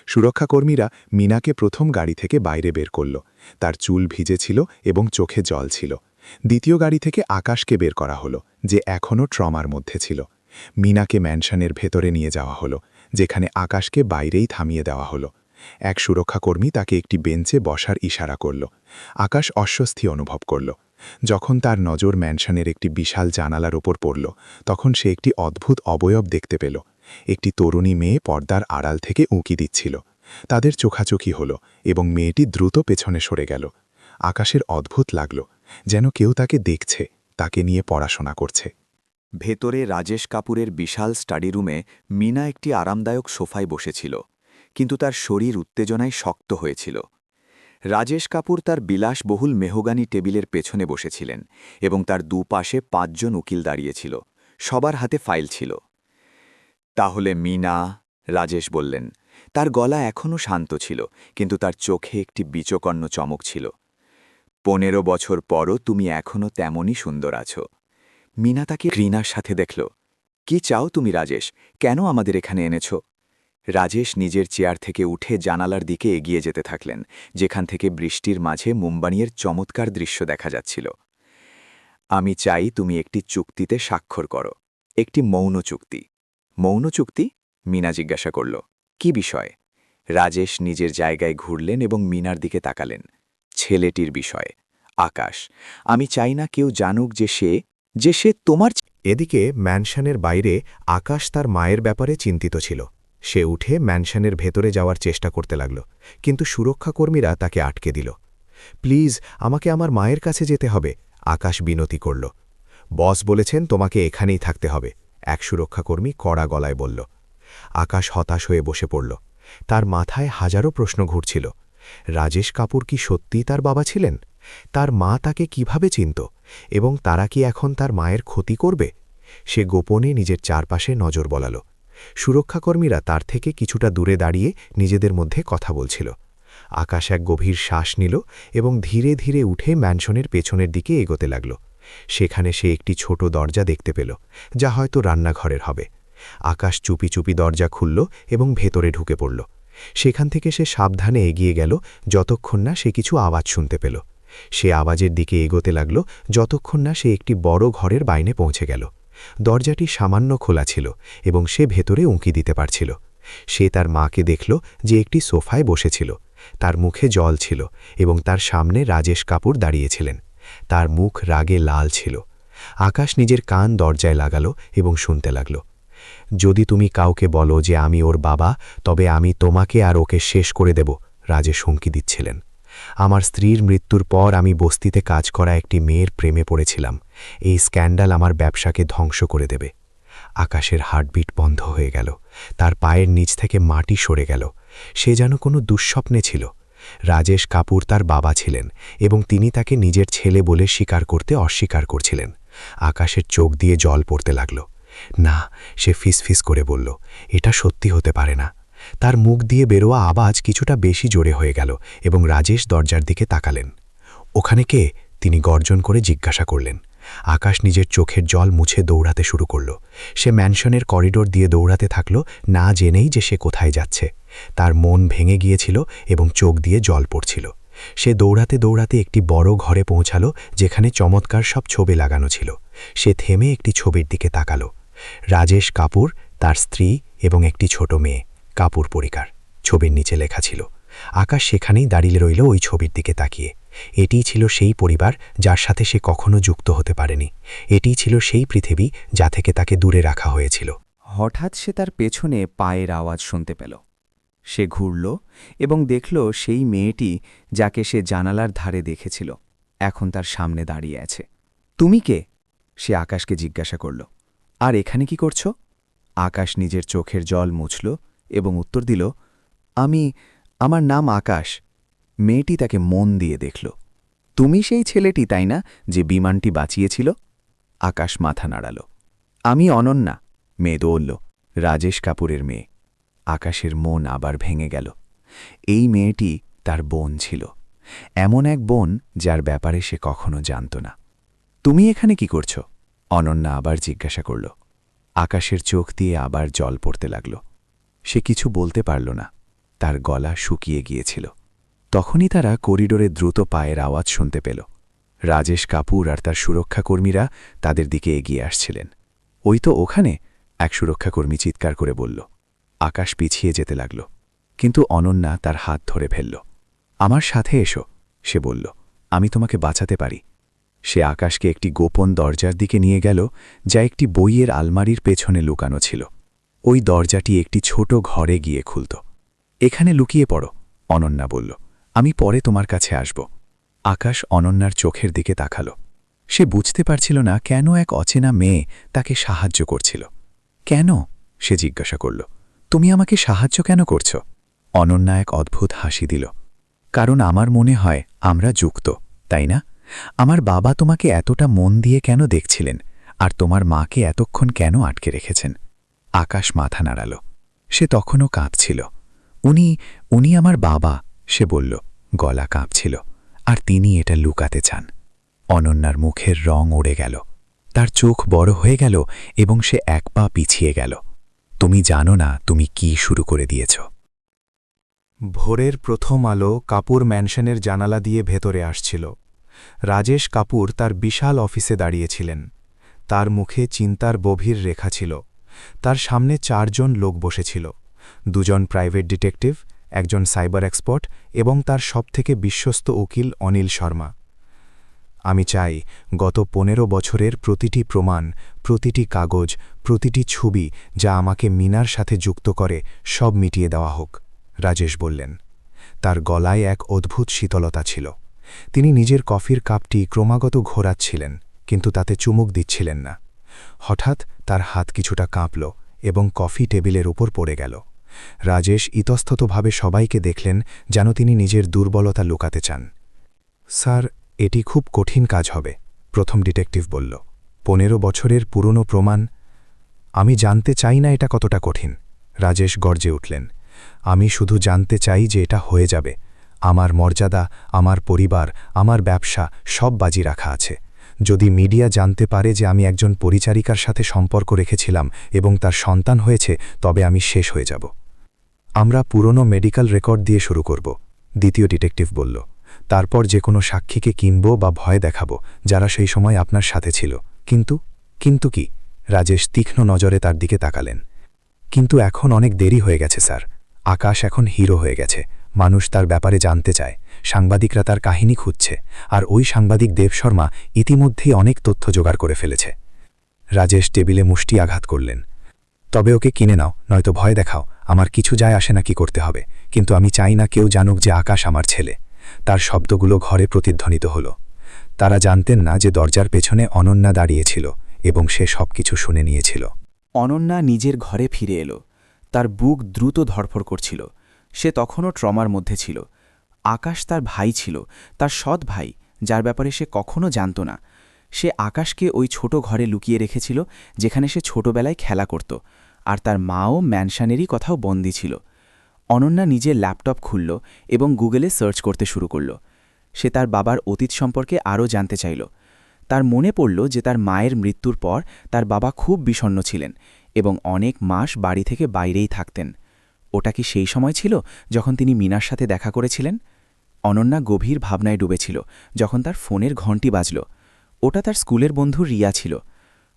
সুরক্ষাকর্মীরা মিনাকে প্রথম গাড়ি থেকে বাইরে বের করল। তার চুল ভিজে ছিল এবং চোখে জল ছিল। দ্বিতীয় গাড়ি থেকে আকাশকে বের করা হলো, যে এখনও ট্রমার মধ্যে ছিল। মিনাকে ম্যানশনের ভেতরে নিয়ে যাওয়া হলো, যেখানে আকাশকে বাইরেই থামিয়ে দেওয়া হলো। এক সুরক্ষাকর্মী তাকে একটি বেঞ্চে বসার ইশারা করল। আকাশ অস্বস্তি অনুভব করল। যখন তার নজর ম্যানশনের একটি বিশাল জানালার ওপর পড়ল, তখন সে একটি অদ্ভুত অবয়ব দেখতে পেল। একটি তরুণী মেয়ে পর্দার আড়াল থেকে উঁকি দিচ্ছিল। তাদের চোখাচোখি হল এবং মেয়েটি দ্রুত পেছনে সরে গেল। আকাশের অদ্ভুত লাগল, যেন কেউ তাকে দেখছে, তাকে নিয়ে পড়াশোনা করছে। ভেতরে রাজেশ কাপুরের বিশাল স্টাডি রুমে মিনা একটি আরামদায়ক সোফায় বসেছিল, কিন্তু তার শরীর উত্তেজনায় শক্ত হয়েছিল। রাজেশ কাপুর তার বিলাসবহুল মেহগানি টেবিলের পেছনে বসেছিলেন এবং তার দুপাশে 5 জন উকিল দাঁড়িয়েছিল, সবার হাতে ফাইল ছিল। তাহলে মিনা, রাজেশ বললেন। তার গলা এখনও শান্ত ছিল, কিন্তু তার চোখে একটি বিচকর্ণ চমক ছিল। 15 বছর পরও তুমি এখনও তেমনই সুন্দর আছো। মিনা তাকে ঘৃণার সাথে দেখল। কি চাও তুমি রাজেশ? কেন আমাদের এখানে এনেছ? রাজেশ নিজের চেয়ার থেকে উঠে জানালার দিকে এগিয়ে যেতে থাকলেন, যেখান থেকে বৃষ্টির মাঝে মুম্বাইয়ের চমৎকার দৃশ্য দেখা যাচ্ছিল। আমি চাই তুমি একটি চুক্তিতে স্বাক্ষর করো, একটি মৌন চুক্তি। মৌন চুক্তি? মিনা জিজ্ঞাসা করল। কি বিষয়? রাজেশ নিজের জায়গায় ঘুরলেন এবং মিনার দিকে তাকালেন। ছেলেটির বিষয়ে। আকাশ, আমি চাই না কেউ জানুক যে সে তোমার। এদিকে ম্যানশনের বাইরে আকাশ তার মায়ের ব্যাপারে চিন্তিত ছিল। সে উঠে ম্যানশনের ভেতরে যাওয়ার চেষ্টা করতে লাগল, কিন্তু সুরক্ষাকর্মীরা তাকে আটকে দিল। প্লিজ, আমাকে আমার মায়ের কাছে যেতে হবে, আকাশ বিনতি করল। বস বলেছেন তোমাকে এখানেই থাকতে হবে, এক সুরক্ষাকর্মী কড়া গলায় বলল। আকাশ হতাশ হয়ে বসে পড়ল। তার মাথায় হাজারো প্রশ্ন ঘুরছিল। রাজেশ কাপুর কি সত্যিই তার বাবা ছিলেন? তার মা তাকে কিভাবে চিনত, এবং তারা কি এখন তার মায়ের ক্ষতি করবে? সে গোপনে নিজের চারপাশে নজর বলাল। সুরক্ষাকর্মীরা তার থেকে কিছুটা দূরে দাঁড়িয়ে নিজেদের মধ্যে কথা বলছিল। আকাশ এক গভীর শ্বাস নিল এবং ধীরে ধীরে উঠে ম্যানশনের পেছনের দিকে এগোতে লাগল। সেখানে সে একটি ছোট দরজা দেখতে পেল, যা হয়তো রান্নাঘরের হবে। আকাশ চুপি চুপি দরজা খুলল এবং ভেতরে ঢুকে পড়ল। সেখান থেকে সে সাবধানে এগিয়ে গেল যতক্ষণ না সে কিছু আওয়াজ শুনতে পেল। সে আওয়াজের দিকে এগোতে লাগল যতক্ষণ না সে একটি বড় ঘরের বাইরে পৌঁছে গেল। দরজাটি সামান্য খোলা ছিল এবং সে ভেতরে উঁকি দিতে পারছিল। সে তার মাকে দেখল যে একটি সোফায় বসেছিল। তার মুখে জল ছিল এবং তার সামনে রাজেশ কাপুর দাঁড়িয়েছিলেন। তার মুখ রাগে লাল ছিল। আকাশ নিজের কান দরজায় লাগাল এবং শুনতে লাগল। যদি তুমি কাউকে বলো যে আমি ওর বাবা, তবে আমি তোমাকে আর ওকে শেষ করে দেব, রাজেশ হুমকি দিচ্ছিলেন। আমার স্ত্রীর মৃত্যুর পর আমি বস্তিতে কাজ করা একটি মেয়ের প্রেমে পড়েছিলাম। এই স্ক্যান্ডাল আমার ব্যবসাকে ধ্বংস করে দেবে। আকাশের হার্টবিট বন্ধ হয়ে গেল। তার পায়ের নিচ থেকে মাটি সরে গেল। সে যেন কোনো দুঃস্বপ্নে ছিল। রাজেশ কাপুর তার বাবা ছিলেন এবং তিনি তাকে নিজের ছেলে বলে স্বীকার করতে অস্বীকার করছিলেন। আকাশের চোখ দিয়ে জল পড়তে লাগল। না, সে ফিসফিস করে বলল, এটা সত্যি হতে পারে না। তার মুখ দিয়ে বেরোয়া আওয়াজ কিছুটা বেশি জোরে হয়ে গেল এবং রাজেশ দরজার দিকে তাকালেন। ওখানে কে? তিনি গর্জন করে জিজ্ঞাসা করলেন। আকাশ নিজের চোখের জল মুছে দৌড়াতে শুরু করল। সে ম্যানশনের করিডোর দিয়ে দৌড়াতে থাকল, না জেনেই যে সে কোথায় যাচ্ছে। তার মন ভেঙে গিয়েছিল এবং চোখ দিয়ে জল পড়ছিল। সে দৌড়াতে দৌড়াতে একটি বড় ঘরে পৌঁছাল, যেখানে চমৎকার সব ছবি লাগানো ছিল। সে থেমে একটি ছবির দিকে তাকাল। রাজেশ কাপুর, তার স্ত্রী এবং একটি ছোট মেয়ে, কাপুর পরিবার। ছবির নিচে লেখা ছিল। আকাশ সেখানেই দাঁড়িয়ে রইল ওই ছবির দিকে তাকিয়ে। এটিই ছিল সেই পরিবার যার সাথে সে কখনো যুক্ত হতে পারেনি। এটিই ছিল সেই পৃথিবী যা থেকে তাকে দূরে রাখা হয়েছিল। হঠাৎ সে তার পেছনে পায়ের আওয়াজ শুনতে পেল। সে ঘুরল এবং দেখল সেই মেয়েটি যাকে সে জানালার ধারে দেখেছিল এখন তার সামনে দাঁড়িয়ে আছে। তুমি কে? সে আকাশকে জিজ্ঞাসা করল। আর এখানে কি করছ? আকাশ নিজের চোখের জল মুছল এবং উত্তর দিল, আমার নাম আকাশ। মেয়েটি তাকে মন দিয়ে দেখল। তুমি সেই ছেলেটি, তাই না, যে বিমানটি বাঁচিয়েছিল? আকাশ মাথা নাড়াল। আমি অনন্যা, মেয়ে বলল, রাজেশ কাপুরের মেয়ে। আকাশের মন আবার ভেঙে গেল। এই মেয়েটি তার বোন ছিল, এমন এক বোন যার ব্যাপারে সে কখনো জানত না। তুমি এখানে কি করছ? অনন্যা আবার জিজ্ঞাসা করল। আকাশের চোখ দিয়ে আবার জল পড়তে লাগল। সে কিছু বলতে পারল না, তার গলা শুকিয়ে গিয়েছিল। তখনই তারা করিডোরে দ্রুত পায়ের আওয়াজ শুনতে পেল। রাজেশ কাপুর আর তার সুরক্ষাকর্মীরা তাদের দিকে এগিয়ে আসছিলেন। ওই তো ওখানে, এক সুরক্ষাকর্মী চিৎকার করে বলল। আকাশ পিছিয়ে যেতে লাগল, কিন্তু অনন্যা তার হাত ধরে ফেলল। আমার সাথে এসো, সে বলল, আমি তোমাকে বাঁচাতে পারি। সে আকাশকে একটি গোপন দরজার দিকে নিয়ে গেল, যা একটি বইয়ের আলমারির পেছনে লুকানো ছিল। ওই দরজাটি একটি ছোট ঘরে গিয়ে খুলত। এখানে লুকিয়ে পড়ো, অনন্যা বলল, আমি পরে তোমার কাছে আসব। আকাশ অনন্যার চোখের দিকে তাকাল। সে বুঝতে পারছিল না কেন এক অচেনা মেয়ে তাকে সাহায্য করছিল। কেন? সে জিজ্ঞাসা করল। তুমি আমাকে সাহায্য কেন করছ? অনন্যা এক অদ্ভুত হাসি দিল। কারণ আমার মনে হয় আমরা যুক্ত, তাই না? আমার বাবা তোমাকে এতটা মন দিয়ে কেন দেখছিলেন, আর তোমার মাকে এতক্ষণ কেন আটকে রেখেছেন? আকাশ মাথা নাড়াল। সে তখনও কাঁপছিল। উনি আমার বাবা, সে বলল, গলা কাঁপছিল, আর তিনি এটা লুকাতে চান। অনন্যার মুখের রং উড়ে গেল। তার চোখ বড় হয়ে গেল এবং সে এক পা পিছিয়ে গেল। তুমি জানো না তুমি কি শুরু করে দিয়েছ। ভোরের প্রথম আলো কাপুর ম্যানশনের জানালা দিয়ে ভেতরে আসছিল। রাজেশ কাপুর তার বিশাল অফিসে দাঁড়িয়েছিলেন। তার মুখে চিন্তার গভীর রেখা ছিল। তার সামনে 4 জন লোক বসেছিল, 2 জন প্রাইভেট ডিটেকটিভ, একজন সাইবার এক্সপার্ট এবং তার সবথেকে বিশ্বস্ত উকিল অনিল শর্মা। আমি চাই গত 15 বছরের প্রতিটি প্রমাণ, প্রতিটি কাগজ, প্রতিটি ছবি যা আমাকে মিনার সাথে যুক্ত করে সব মিটিয়ে দেওয়া হোক, রাজেশ বললেন। তার গলায় এক অদ্ভুত শীতলতা ছিল। তিনি নিজের কফির কাপটি ক্রমাগত ঘোরাচ্ছিলেন, কিন্তু তাতে চুমুক দিচ্ছিলেন না। হঠাৎ তার হাত কিছুটা কাঁপল এবং কফি টেবিলের উপর পড়ে গেল। রাজেশ ইতস্ততভাবে সবাইকে দেখলেন, যেন তিনি নিজের দুর্বলতা লুকাতে চান। স্যার, এটি খুব কঠিন কাজ হবে, প্রথম ডিটেকটিভ বলল। 15 বছরের পুরনো প্রমাণ। আমি জানতে চাই না এটা কতটা কঠিন। রাজেশ গর্জে উঠলেন। আমি শুধু জানতে চাই যে এটা হয়ে যাবে। আমার মর্যাদা, আমার পরিবার, আমার ব্যবসা সব বাজি রাখা আছে। যদি মিডিয়া জানতে পারে যে আমি একজন পরিচারিকার সাথে সম্পর্ক রেখেছিলাম এবং তার সন্তান হয়েছে, তবে আমি শেষ হয়ে যাব। আমরা পুরনো মেডিকেল রেকর্ড দিয়ে শুরু করব, দ্বিতীয় ডিটেকটিভ বলল। তারপর যে কোনো সাক্ষীকে কিনব বা ভয় দেখাবো যারা সেই সময় আপনার সাথে ছিল। কিন্তু কি? রাজেশ তীক্ষ্ণ নজরে তার দিকে তাকালেন। কিন্তু এখন অনেক দেরি হয়ে গেছে স্যার। আকাশ এখন হিরো হয়ে গেছে। মানুষ তার ব্যাপারে জানতে চায়, সাংবাদিকরা তার কাহিনী খুঁজছে, আর ওই সাংবাদিক দেব শর্মা ইতিমধ্যেই অনেক তথ্য জোগাড় করে ফেলেছে। রাজেশ টেবিলে মুষ্টি আঘাত করলেন। তবে ওকে কিনে নাও, নয়তো ভয় দেখাও, আমার কিছু যায় আসে না কি করতে হবে, কিন্তু আমি চাই না কেউ জানুক যে আকাশ আমার ছেলে। তার শব্দগুলো ঘরে প্রতিধ্বনিত হল। তারা জানতেন না যে দরজার পেছনে অনন্যা দাঁড়িয়েছিল এবং সে সবকিছু শুনে নিয়েছিল। অনন্যা নিজের ঘরে ফিরে এলো। তার বুক দ্রুত ধড়ফড় করছিল। সে তখনও ট্রমার মধ্যে ছিল। আকাশ তার ভাই ছিল, তার সৎ ভাই, যার ব্যাপারে সে কখনো জানত না। সে আকাশকে ওই ছোট ঘরে লুকিয়ে রেখেছিল যেখানে সে ছোটবেলায় খেলা করত, আর তার মাও ম্যানশানেরই কথাও বন্দী ছিল। অনন্যা নিজের ল্যাপটপ খুলল এবং গুগলে সার্চ করতে শুরু করল। সে তার বাবার অতীত সম্পর্কে আরও জানতে চাইল। তার মনে পড়ল যে তার মায়ের মৃত্যুর পর তার বাবা খুব বিষণ্ণ ছিলেন এবং অনেক মাস বাড়ি থেকে বাইরেই থাকতেন। ওটা কি সেই সময় ছিল যখন তিনি মিনার সাথে দেখা করেছিলেন? অনন্যা গভীর ভাবনায় ডুবেছিল যখন তার ফোনের ঘণ্টি বাজল। ওটা তার স্কুলের বন্ধু রিয়া ছিল।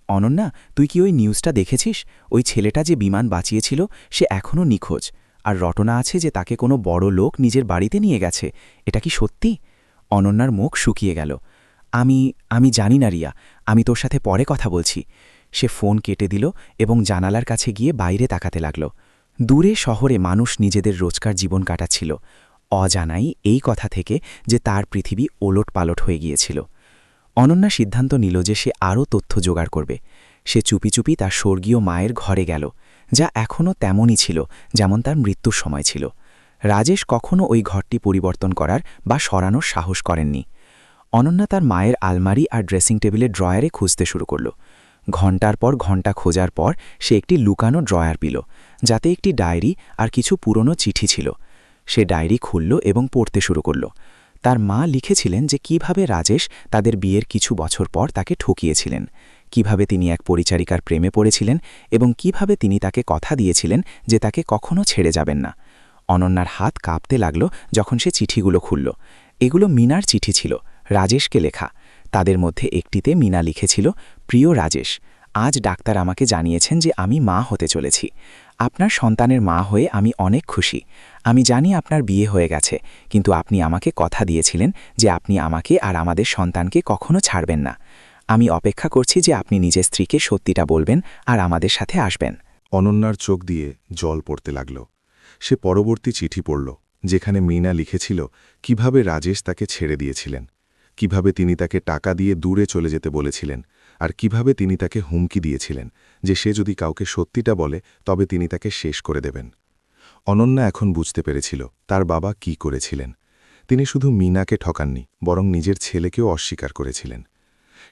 অনন্যা, তুই কি ওই নিউজটা দেখেছিস? ওই ছেলেটা যে বিমান বাঁচিয়েছিল সে এখনও নিখোঁজ, আর রটনা আছে যে তাকে কোনো বড় লোক নিজের বাড়িতে নিয়ে গেছে। এটা কি সত্যি? অনন্যার মুখ শুকিয়ে গেল। আমি জানি না রিয়া, আমি তোর সাথে পরে কথা বলছি। সে ফোন কেটে দিল এবং জানালার কাছে গিয়ে বাইরে তাকাতে লাগল। দূরে শহরে মানুষ নিজেদের রোজকার জীবন কাটাচ্ছিল, অজানাই এই কথা থেকে যে তার পৃথিবী ওলটপালট হয়ে গিয়েছিল। অনন্যা সিদ্ধান্ত নিল যে সে আরও তথ্য জোগাড় করবে। সে চুপি চুপি তার স্বর্গীয় মায়ের ঘরে গেল, যা এখনও তেমনই ছিল যেমন তার মৃত্যুর সময় ছিল। রাজেশ কখনও ওই ঘরটি পরিবর্তন করার বা সরানোর সাহস করেননি। অনন্যা তার মায়ের আলমারি আর ড্রেসিং টেবিলের ড্রয়ারে খুঁজতে শুরু করল। ঘণ্টার পর ঘণ্টা খোঁজার পর সে একটি লুকানো ড্রয়ার পেল, যাতে একটি ডায়েরি আর কিছু পুরনো চিঠি ছিল। সে ডায়েরি খুলল এবং পড়তে শুরু করল। তার মা লিখেছিলেন যে কিভাবে রাজেশ তাদের বিয়ের কিছু বছর পর তাকে ঠকিয়েছিলেন, কিভাবে তিনি এক পরিচারিকার প্রেমে পড়েছিলেন এবং কিভাবে তিনি তাকে কথা দিয়েছিলেন যে তাকে কখনো ছেড়ে যাবেন না। অনন্যার হাত কাঁপতে লাগল যখন সে চিঠিগুলো খুলল। এগুলো মিনার চিঠি ছিল, রাজেশকে লেখা। তাদের মধ্যে একটিতে মিনা লিখেছিল, প্রিয় রাজেশ, আজ ডাক্তার আমাকে জানিয়েছেন যে আমি মা হতে চলেছি। আপনার সন্তানের মা হয়ে আমি অনেক খুশি। আমি জানি আপনার বিয়ে হয়ে গেছে, কিন্তু আপনি আমাকে কথা দিয়েছিলেন যে আপনি আমাকে আর আমাদের সন্তানকে কখনো ছাড়বেন না। আমি অপেক্ষা করছি যে আপনি নিজের স্ত্রীকে সত্যিটা বলবেন আর আমাদের সাথে আসবেন। অনন্যার চোখ দিয়ে জল পড়তে লাগল। সে পরবর্তী চিঠি পড়ল, যেখানে মিনা লিখেছিল কিভাবে রাজেশ তাকে ছেড়ে দিয়েছিলেন, কিভাবে তিনি তাকে টাকা দিয়ে দূরে চলে যেতে বলেছিলেন, আর কিভাবে তিনি তাকে হুমকি দিয়েছিলেন যে সে যদি কাউকে সত্যিটা বলে তবে তিনি তাকে শেষ করে দেবেন। অনন্যা এখন বুঝতে পেরেছিল তার বাবা কি করেছিলেন। তিনি শুধু মিনাকে ঠকাননি, বরং নিজের ছেলেকেও অস্বীকার করেছিলেন।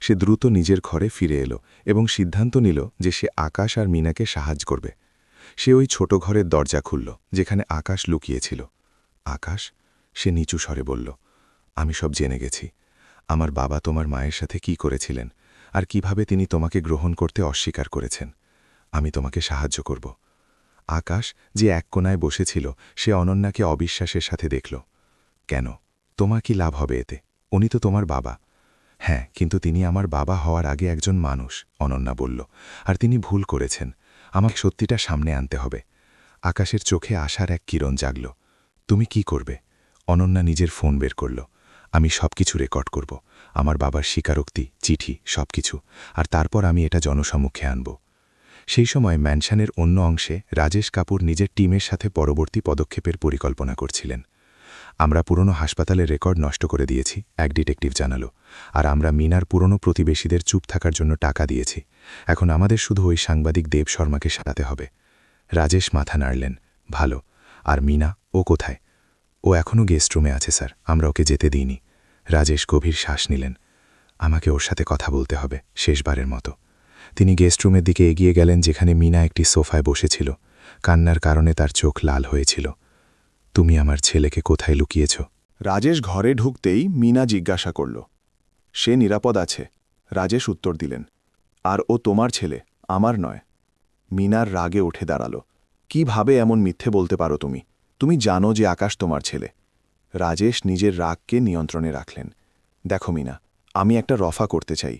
সে দ্রুত নিজের ঘরে ফিরে এলো এবং সিদ্ধান্ত নিল যে সে আকাশ আর মিনাকে সাহায্য করবে। সে ওই ছোট ঘরের দরজা খুলল যেখানে আকাশ লুকিয়েছিল। আকাশ, সে নিচু স্বরে বলল, আমি সব জেনে গেছি। আমার বাবা তোমার মায়ের সাথে কি করেছিলেন আর কিভাবে তিনি তোমাকে গ্রহণ করতে অস্বীকার করেছেন। আমি তোমাকে সাহায্য করব। আকাশ, যে এক কোণায় বসেছিল, সে অনন্যাকে অবিশ্বাসের সাথে দেখল। কেন? তোমার কি লাভ হবে এতে? উনি তো তোমার বাবা। হ্যাঁ, কিন্তু তিনি আমার বাবা হওয়ার আগে একজন মানুষ, অনন্যা বলল, আর তিনি ভুল করেছেন। আমাকে সত্যিটা সামনে আনতে হবে। আকাশের চোখে আশার এক কিরণ জাগল। তুমি কি করবে? অনন্যা নিজের ফোন বের করল। আমি সবকিছু রেকর্ড করব, আমার বাবার স্বীকারোক্তি, চিঠি, সবকিছু, আর তারপর আমি এটা জনসম্মুখে আনব। সেই সময় ম্যানশনের অন্য অংশে রাজেশ কাপুর নিজের টিমের সাথে পরবর্তী পদক্ষেপের পরিকল্পনা করছিলেন। আমরা পুরনো হাসপাতালের রেকর্ড নষ্ট করে দিয়েছি, এক ডিটেকটিভ জানালো, আর আমরা মিনার পুরনো প্রতিবেশীদের চুপ থাকার জন্য টাকা দিয়েছি। এখন আমাদের শুধু ওই সাংবাদিক দেব শর্মাকে সারাতে হবে। রাজেশ মাথা নাড়লেন। ভালো। আর মিনা, ও কোথায়? ও এখনও গেস্ট রুমে আছে স্যার, আমরা ওকে যেতে দিইনি। রাজেশ গভীর শ্বাস নিলেন। আমাকে ওর সাথে কথা বলতে হবে, শেষবারের মতো। তিনি গেস্টরুমের দিকে এগিয়ে গেলেন, যেখানে মিনা একটি সোফায় বসেছিল। কান্নার কারণে তার চোখ লাল হয়েছিল। তুমি আমার ছেলেকে কোথায় লুকিয়েছ? রাজেশ ঘরে ঢুকতেই মিনা জিজ্ঞাসা করল, সে নিরাপদ আছে? রাজেশ উত্তর দিলেন, আর ও তোমার ছেলে, আমার নয়। মিনার রাগে উঠে দাঁড়াল। কিভাবে এমন মিথ্যে বলতে পারো তুমি? তুমি জানো যে আকাশ তোমার ছেলে। রাজেশ নিজের রাগকে নিয়ন্ত্রণে রাখলেন। দেখো মিনা, আমি একটা রফা করতে চাই।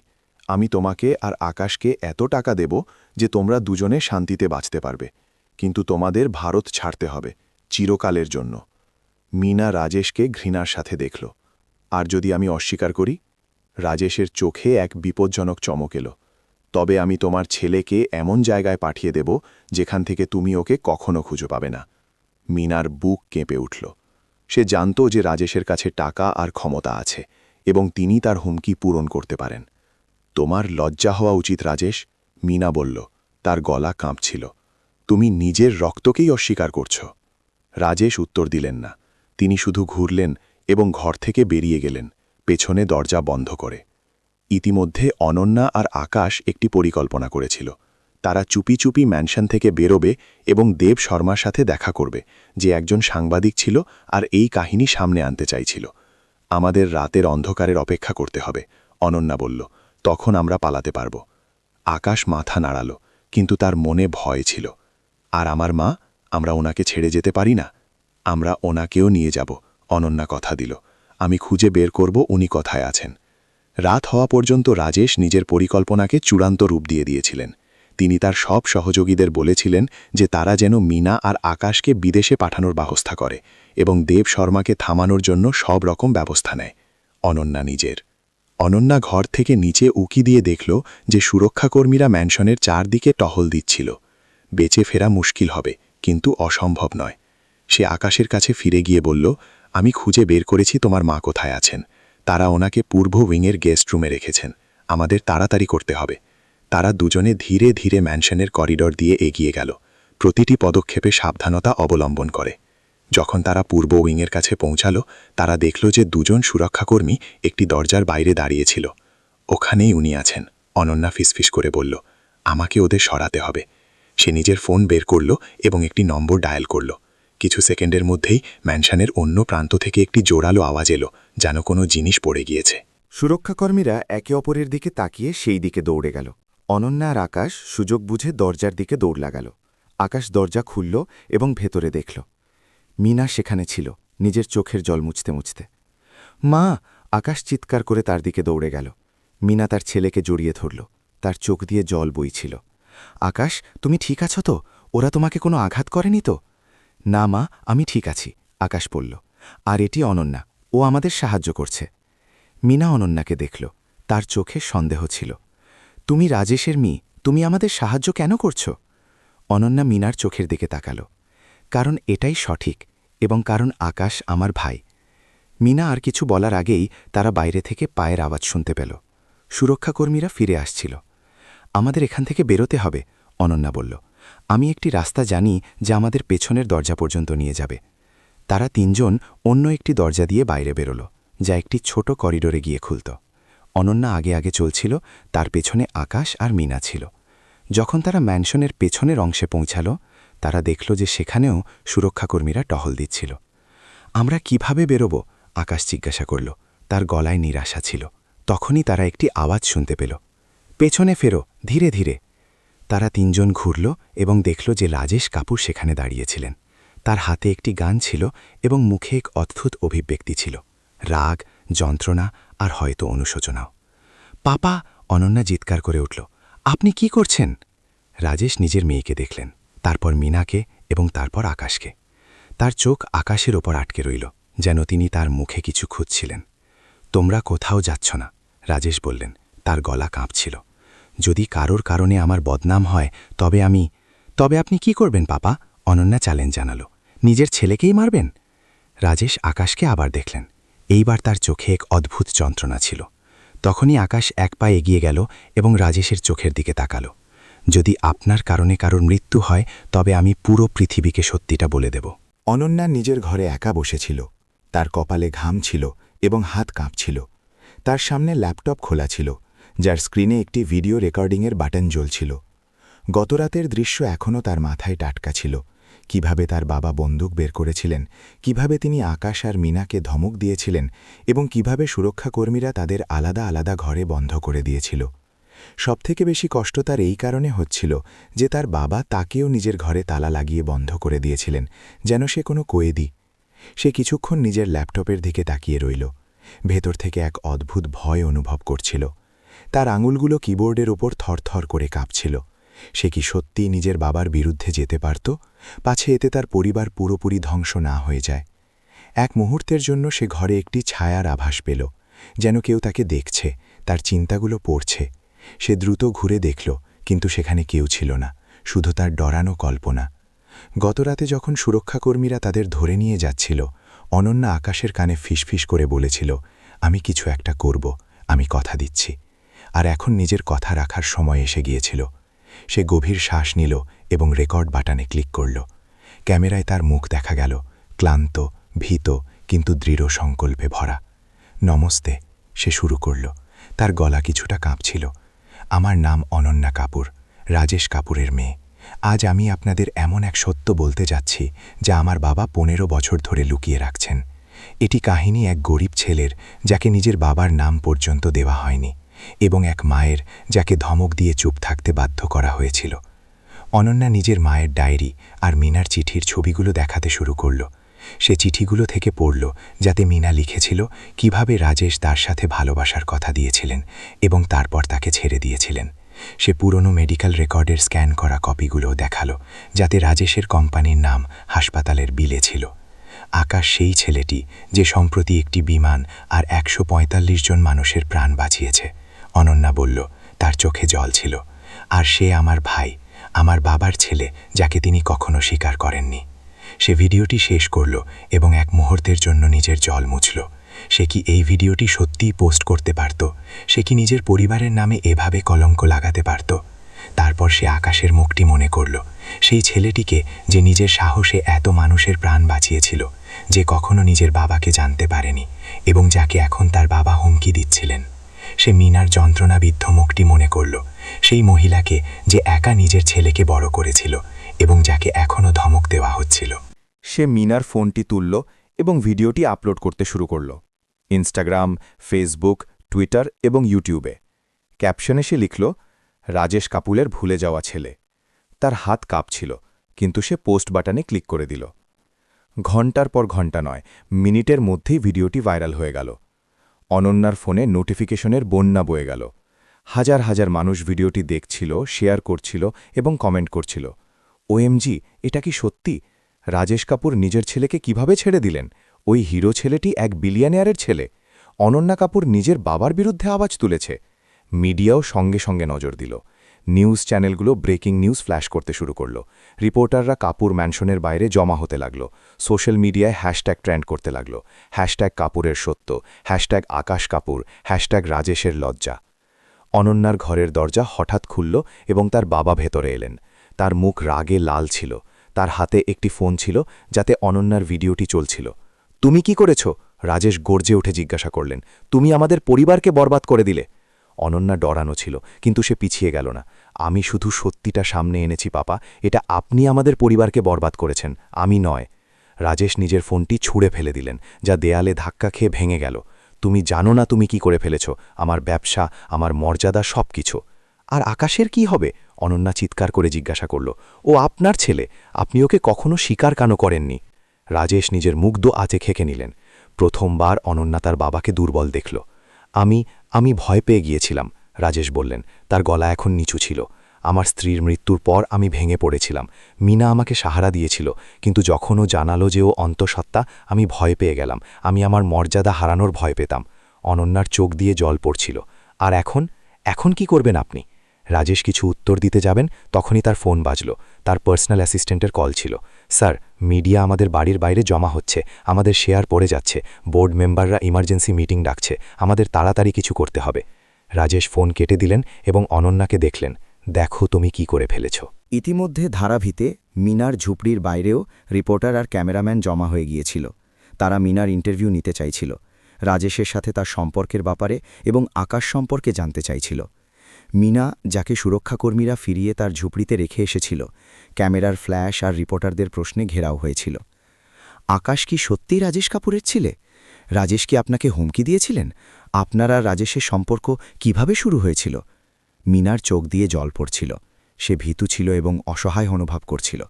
আমি তোমাকে আর আকাশকে এত টাকা দেব যে তোমরা দুজনে শান্তিতে বাঁচতে পারবে, কিন্তু তোমাদের ভারত ছাড়তে হবে, চিরকালের জন্য। মিনা রাজেশকে ঘৃণার সাথে দেখল। আর যদি আমি অস্বীকার করি? রাজেশের চোখে এক বিপজ্জনক চমক এলো। তবে আমি তোমার ছেলেকে এমন জায়গায় পাঠিয়ে দেব যেখান থেকে তুমি ওকে কখনো খুঁজে পাবে না। মিনার বুক কেঁপে উঠল। সে জানত যে রাজেশের কাছে টাকা আর ক্ষমতা আছে এবং তিনি তার হুমকি পূরণ করতে পারেন। তোমার লজ্জা হওয়া উচিত রাজেশ, মিনা বলল, তার গলা কাঁপছিল। তুমি নিজের রক্তকেই অস্বীকার করছ। রাজেশ উত্তর দিলেন না। তিনি শুধু ঘুরলেন এবং ঘর থেকে বেরিয়ে গেলেন, পেছনে দরজা বন্ধ করে। ইতিমধ্যে অনন্যা আর আকাশ একটি পরিকল্পনা করেছিল। তারা চুপি চুপি ম্যানশন থেকে বেরোবে এবং দেব শর্মার সাথে দেখা করবে, যে একজন সাংবাদিক ছিল আর এই কাহিনী সামনে আনতে চাইছিল। আমাদের রাতের অন্ধকারের অপেক্ষা করতে হবে, অনন্যা বলল, তখন আমরা পালাতে পারব। আকাশ মাথা নাড়াল, কিন্তু তার মনে ভয় ছিল। আর আমার মা, আমরা ওনাকে ছেড়ে যেতে পারি না। আমরা ওনাকেও নিয়ে যাব, অনন্যা কথা দিল। আমি খুঁজে বের করব উনি কোথায় আছেন। রাত হওয়া পর্যন্ত রাজেশ নিজের পরিকল্পনাকে চূড়ান্ত রূপ দিয়ে দিয়েছিলেন। তিনি তার সব সহযোগীদের বলেছিলেন যে তারা যেন মিনা আর আকাশকে বিদেশে পাঠানোর ব্যবস্থা করে এবং দেব শর্মাকে থামানোর জন্য সব রকম ব্যবস্থা নেয়। অনন্যা ঘর থেকে নিচে উকি দিয়ে দেখল যে সুরক্ষাকর্মীরা ম্যানশনের চারদিকে টহল দিচ্ছিল। বেঁচে ফেরা মুশকিল হবে, কিন্তু অসম্ভব নয়। সে আকাশের কাছে ফিরে গিয়ে বলল, আমি খুঁজে বের করেছি তোমার মা কোথায় আছেন। তারা ওনাকে পূর্ব উইংয়ের গেস্ট রুমে রেখেছেন। আমাদের তাড়াতাড়ি করতে হবে। তারা দুজনে ধীরে ধীরে ম্যানশনের করিডর দিয়ে এগিয়ে গেল, প্রতিটি পদক্ষেপে সাবধানতা অবলম্বন করে। যখন তারা পূর্ব উইংয়ের কাছে পৌঁছাল, তারা দেখল যে দুজন সুরক্ষাকর্মী একটি দরজার বাইরে দাঁড়িয়েছিল। ওখানেই উনি আছেন, অনন্যা ফিসফিস করে বলল, আমাকে ওদের সরাতে হবে। সে নিজের ফোন বের করল এবং একটি নম্বর ডায়াল করল। কিছু সেকেন্ডের মধ্যেই ম্যানশনের অন্য প্রান্ত থেকে একটি জোরালো আওয়াজ এলো, যেন কোনো জিনিস পড়ে গিয়েছে। সুরক্ষাকর্মীরা একে অপরের দিকে তাকিয়ে সেই দিকে দৌড়ে গেল। অনন্যা আর আকাশ সুযোগ বুঝে দরজার দিকে দৌড় লাগাল। আকাশ দরজা খুলল এবং ভেতরে দেখল মিনা সেখানে ছিল, নিজের চোখের জল মুছতে মুছতে। মা! আকাশ চিৎকার করে তার দিকে দৌড়ে গেল। মিনা তার ছেলেকে জড়িয়ে ধরল, তার চোখ দিয়ে জল বইছিল। আকাশ, তুমি ঠিক আছো তো? ওরা তোমাকে কোনো আঘাত করেনি তো? না মা, আমি ঠিক আছি, আকাশ বলল। আর এটি অনন্যা, ও আমাদের সাহায্য করছে। মিনা অনন্যাকে দেখল, তার চোখে সন্দেহ ছিল। তুমি রাজেশের মেয়ে, তুমি আমাদের সাহায্য কেন করছ? অনন্যা মিনার চোখের দিকে তাকাল। কারণ এটাই সঠিক, এবং কারণ আকাশ আমার ভাই। মিনা আর কিছু বলার আগেই তারা বাইরে থেকে পায়ের আওয়াজ শুনতে পেল। সুরক্ষাকর্মীরা ফিরে আসছিল। আমাদের এখান থেকে বেরোতে হবে, অনন্যা বলল। আমি একটি রাস্তা জানি যা আমাদের পেছনের দরজা পর্যন্ত নিয়ে যাবে। তারা তিনজন অন্য একটি দরজা দিয়ে বাইরে বেরোল, যা একটি ছোট করিডোরে গিয়ে খুলত। অনন্যা আগে আগে চলছিল, তার পেছনে আকাশ আর মিনা ছিল। যখন তারা ম্যানশনের পেছনের অংশে পৌঁছাল, তারা দেখল যে সেখানেও সুরক্ষাকর্মীরা টহল দিচ্ছিল। আমরা কিভাবে বেরোব? আকাশ জিজ্ঞাসা করল, তার গলায় নিরাশা ছিল। তখনই তারা একটি আওয়াজ শুনতে পেল, পেছনে ফেরো, ধীরে ধীরে। তারা তিনজন ঘুরল এবং দেখল যে রাজেশ কাপুর সেখানে দাঁড়িয়েছিলেন। তার হাতে একটি গান ছিল এবং মুখে এক অদ্ভুত অভিব্যক্তি ছিল, রাগ, যন্ত্রণা আর হয়তো অনুশোচনাও। পাপা! অনন্যা চিৎকার করে উঠল, আপনি কি করছেন? রাজেশ নিজের মেয়েকে দেখলেন, তারপর মিনাকে এবং তারপর আকাশকে। তার চোখ আকাশের ওপর আটকে রইল, যেন তিনি তার মুখে কিছু খুঁজছিলেন। তোমরা কোথাও যাচ্ছ না, রাজেশ বললেন, তার গলা কাঁপছিল। যদি কারোর কারণে আমার বদনাম হয় তবে আপনি কি করবেন পাপা? অনন্যা চ্যালেঞ্জ জানালো। নিজের ছেলেকেই মারবেন? রাজেশ আকাশকে আবার দেখলেন। এইবার তার চোখে এক অদ্ভুত যন্ত্রণা ছিল। তখনই আকাশ এক পা এগিয়ে গেল এবং রাজেশের চোখের দিকে তাকাল। যদি আপনার কারণে কারোর মৃত্যু হয় তবে আমি পুরো পৃথিবীকে সত্যিটা বলে দেব। অনন্যা নিজের ঘরে একা বসেছিল। তার কপালে ঘাম ছিল এবং হাত কাঁপছিল। তার সামনে ল্যাপটপ খোলা ছিল, যার স্ক্রিনে একটি ভিডিও রেকর্ডিংয়ের বাটন জ্বলছিল। গতরাতের দৃশ্য এখনও তার মাথায় টাটকা ছিল। কিভাবে তার বাবা বন্দুক বের করেছিলেন, কিভাবে তিনি আকাশ আর মিনাকে ধমক দিয়েছিলেন এবং কিভাবে সুরক্ষাকর্মীরা তাদের আলাদা আলাদা ঘরে বন্ধ করে দিয়েছিল। সবথেকে বেশি কষ্ট তার এই কারণে হচ্ছিল যে তার বাবা তাকেও নিজের ঘরে তালা লাগিয়ে বন্ধ করে দিয়েছিলেন, যেন সে কোনো কয়েদি। সে কিছুক্ষণ নিজের ল্যাপটপের দিকে তাকিয়ে রইল। ভেতর থেকে এক অদ্ভুত ভয় অনুভব করছিল। তার আঙুলগুলো কিবোর্ডের ওপর থরথর করে কাঁপছিল। সে কি সত্যিই নিজের বাবার বিরুদ্ধে যেতে পারত, পাছে এতে তার পরিবার পুরোপুরি ধ্বংস না হয়ে যায়? এক মুহূর্তের জন্য সে ঘরে একটি ছায়ার আভাস পেল, যেন কেউ তাকে দেখছে, তার চিন্তাগুলো পড়ছে। সে দ্রুত ঘুরে দেখল, কিন্তু সেখানে কেউ ছিল না, শুধু তার ডরানো কল্পনা। গতরাতে যখন সুরক্ষাকর্মীরা তাদের ধরে নিয়ে যাচ্ছিল, অনন্যা আকাশের কানে ফিসফিস করে বলেছিল, আমি কিছু একটা করব, আমি কথা দিচ্ছি। আর এখন নিজের কথা রাখার সময় এসে গিয়েছিল। সে গভীর শ্বাস নিল এবং রেকর্ড বাটনে ক্লিক করল। ক্যামেরায় তার মুখ দেখা গেল, ক্লান্ত, ভীত, কিন্তু দৃঢ় সংকল্পে ভরা। নমস্তে, সে শুরু করল। তার গলা কিছুটা কাঁপছিল। আমার নাম অনন্যা কাপুর, রাজেশ কাপুরের মেয়ে। আজ আমি আপনাদের এমন এক সত্য বলতে যাচ্ছি যা আমার বাবা 15 বছর ধরে লুকিয়ে রাখছেন। এটি কাহিনী এক গরিব ছেলের, যাকে নিজের বাবার নাম পর্যন্ত দেওয়া হয়নি, এবং এক মায়ের, যাকে ধমক দিয়ে চুপ থাকতে বাধ্য করা হয়েছিল। অনন্যা নিজের মায়ের ডায়েরি আর মিনার চিঠির ছবিগুলো দেখাতে শুরু করল। সে চিঠিগুলো থেকে পড়ল, যাতে মিনা লিখেছিল কিভাবে রাজেশ তার সাথে ভালোবাসার কথা দিয়েছিলেন এবং তারপর তাকে ছেড়ে দিয়েছিলেন। সে পুরনো মেডিকেল রেকর্ডের স্ক্যান করা কপিগুলোও দেখালো, যাতে রাজেশের কোম্পানির নাম হাসপাতালের বিলে ছিল। আকাশ সেই ছেলেটি যে সম্প্রতি একটি বিমান আর 145 জন মানুষের প্রাণ বাঁচিয়েছে। অনন্যা বলল, তার চোখে জল ছিল। আর সে আমার ভাই, আমার বাবার ছেলে, যাকে তিনি কখনো স্বীকার করেননি। সে ভিডিওটি শেষ করল এবং এক মুহূর্তের জন্য নিজের জল মুছল। সে কি এই ভিডিওটি সত্যিই পোস্ট করতে পারত? সে কি নিজের পরিবারের নামে এভাবে কলঙ্ক লাগাতে পারত? তারপর সে আকাশের মুখটি মনে করল, সেই ছেলেটিকে যে নিজের সাহসে এত মানুষের প্রাণ বাঁচিয়েছিল, যে কখনো নিজের বাবাকে জানতে পারেনি এবং যাকে এখন তার বাবা হুমকি দিচ্ছিলেন। সে মিনার যন্ত্রণাবিদ্ধ মুখটি মনে করল, সেই মহিলাকে যে একা নিজের ছেলেকে বড় করেছিল এবং যাকে এখনও ধমক দেওয়া হচ্ছিল। সে মিনার ফোনটি তুলল এবং ভিডিওটি আপলোড করতে শুরু করল ইনস্টাগ্রাম, ফেসবুক, টুইটার এবং ইউটিউবে। ক্যাপশনে সে লিখল, রাজেশ কাপুরের ভুলে যাওয়া ছেলে। তার হাত কাঁপছিল, কিন্তু সে পোস্ট বাটনে ক্লিক করে দিল। ঘণ্টার পর ঘণ্টা নয়, মিনিটের মধ্যেই ভিডিওটি ভাইরাল হয়ে গেল। অনন্যার ফোনে নোটিফিকেশনের বন্যা বয়ে গেল। হাজার হাজার মানুষ ভিডিওটি দেখছিল, শেয়ার করছিল এবং কমেন্ট করছিল। ওএমজি, এটা কি সত্যি? রাজেশ কাপুর নিজের ছেলেকে কিভাবে ছেড়ে দিলেন? ওই হিরো ছেলেটি এক বিলিয়নিয়ারের ছেলে। অনন্যা কাপুর নিজের বাবার বিরুদ্ধে আওয়াজ তুলেছে। মিডিয়াও সঙ্গে সঙ্গে নজর দিল। নিউজ চ্যানেলগুলো ব্রেকিং নিউজ ফ্ল্যাশ করতে শুরু করল। রিপোর্টাররা কাপুর ম্যানশনের বাইরে জমা হতে লাগল। সোশ্যাল মিডিয়ায় হ্যাশট্যাগ ট্রেন্ড করতে লাগল। হ্যাশট্যাগ কাপুরের সত্য, হ্যাশট্যাগ আকাশ কাপুর, হ্যাশট্যাগ রাজেশের লজ্জা। অনন্যার ঘরের দরজা হঠাৎ খুলল এবং তার বাবা ভেতরে এলেন। তার মুখ রাগে লাল ছিল। তার হাতে একটি ফোন ছিল, যাতে অনন্যার ভিডিওটি চলছিল। তুমি কি করেছ? রাজেশ গর্জে উঠে জিজ্ঞাসা করলেন। তুমি আমাদের পরিবারকে বরবাদ করে দিলে। অনন্যা ডরানো ছিল, কিন্তু সে পিছিয়ে গেল না। আমি শুধু সত্যিটা সামনে এনেছি পাপা, এটা আপনি আমাদের পরিবারকে বরবাদ করেছেন, আমি নয়। রাজেশ নিজের ফোনটি ছুঁড়ে ফেলে দিলেন, যা দেয়ালে ধাক্কা খেয়ে ভেঙে গেল। তুমি জানো না তুমি কি করে ফেলেছ, আমার ব্যবসা, আমার মর্যাদা, সব কিছু। আর আকাশের কি হবে? অনন্যা চিৎকার করে জিজ্ঞাসা করল। ও আপনার ছেলে, আপনি ওকে কখনো স্বীকার কেন করেননি? রাজেশ নিজের মুগ্ধ আঁচে খেকে নিলেন। প্রথমবার অনন্যা তার বাবাকে দুর্বল দেখল। আমি ভয় পেয়ে গিয়েছিলাম, রাজেশ বললেন। তার গলা এখন নিচু ছিল। আমার স্ত্রীর মৃত্যুর পর আমি ভেঙে পড়েছিলাম। মিনা আমাকে সাহারা দিয়েছিল, কিন্তু যখন ও জানালো যে ও অন্তঃসত্ত্বা, আমি ভয় পেয়ে গেলাম। আমি আমার মর্যাদা হারানোর ভয় পেতাম। অনন্যার চোখ দিয়ে জল পড়ছিল। আর এখন কি করবেন আপনি? রাজেশ কিছু উত্তর দিতে যাবেন, তখনই তার ফোন বাজল। তার পার্সোনাল অ্যাসিস্ট্যান্টের কল ছিল। স্যার, মিডিয়া আমাদের বাড়ির বাইরে জমা হচ্ছে, আমাদের শেয়ার পড়ে যাচ্ছে, বোর্ড মেম্বাররা ইমার্জেন্সি মিটিং ডাকছে, আমাদের তাড়াতাড়ি কিছু করতে হবে। রাজেশ ফোন কেটে দিলেন এবং অনন্যাকে দেখলেন। দেখো তুমি কি করে ফেলেছ। ইতিমধ্যে ধারাভিতে মিনার ঝুপড়ির বাইরেও রিপোর্টার আর ক্যামেরাম্যান জমা হয়ে গিয়েছিল। তারা মিনার ইন্টারভিউ নিতে চাইছিল। রাজেশের সাথে তার সম্পর্কের ব্যাপারে এবং আকাশ সম্পর্কে জানতে চাইছিল। মিনা, যাকে সুরক্ষাকর্মীরা ফিরিয়ে তার ঝুপড়িতে রেখে এসেছিল, ক্যামেরার ফ্ল্যাশ আর রিপোর্টারদের প্রশ্নে ঘেরাও হয়েছিল। আকাশ কি সত্যিই রাজেশ কাপুরের ছিলে? রাজেশ কি আপনাকে হুমকি দিয়েছিলেন? আপনার আর রাজেশের সম্পর্ক কিভাবে শুরু হয়েছিল? মিনার চোখ দিয়ে জল পড়ছিল। সে ভীতু ছিল এবং অসহায় অনুভব করছিল।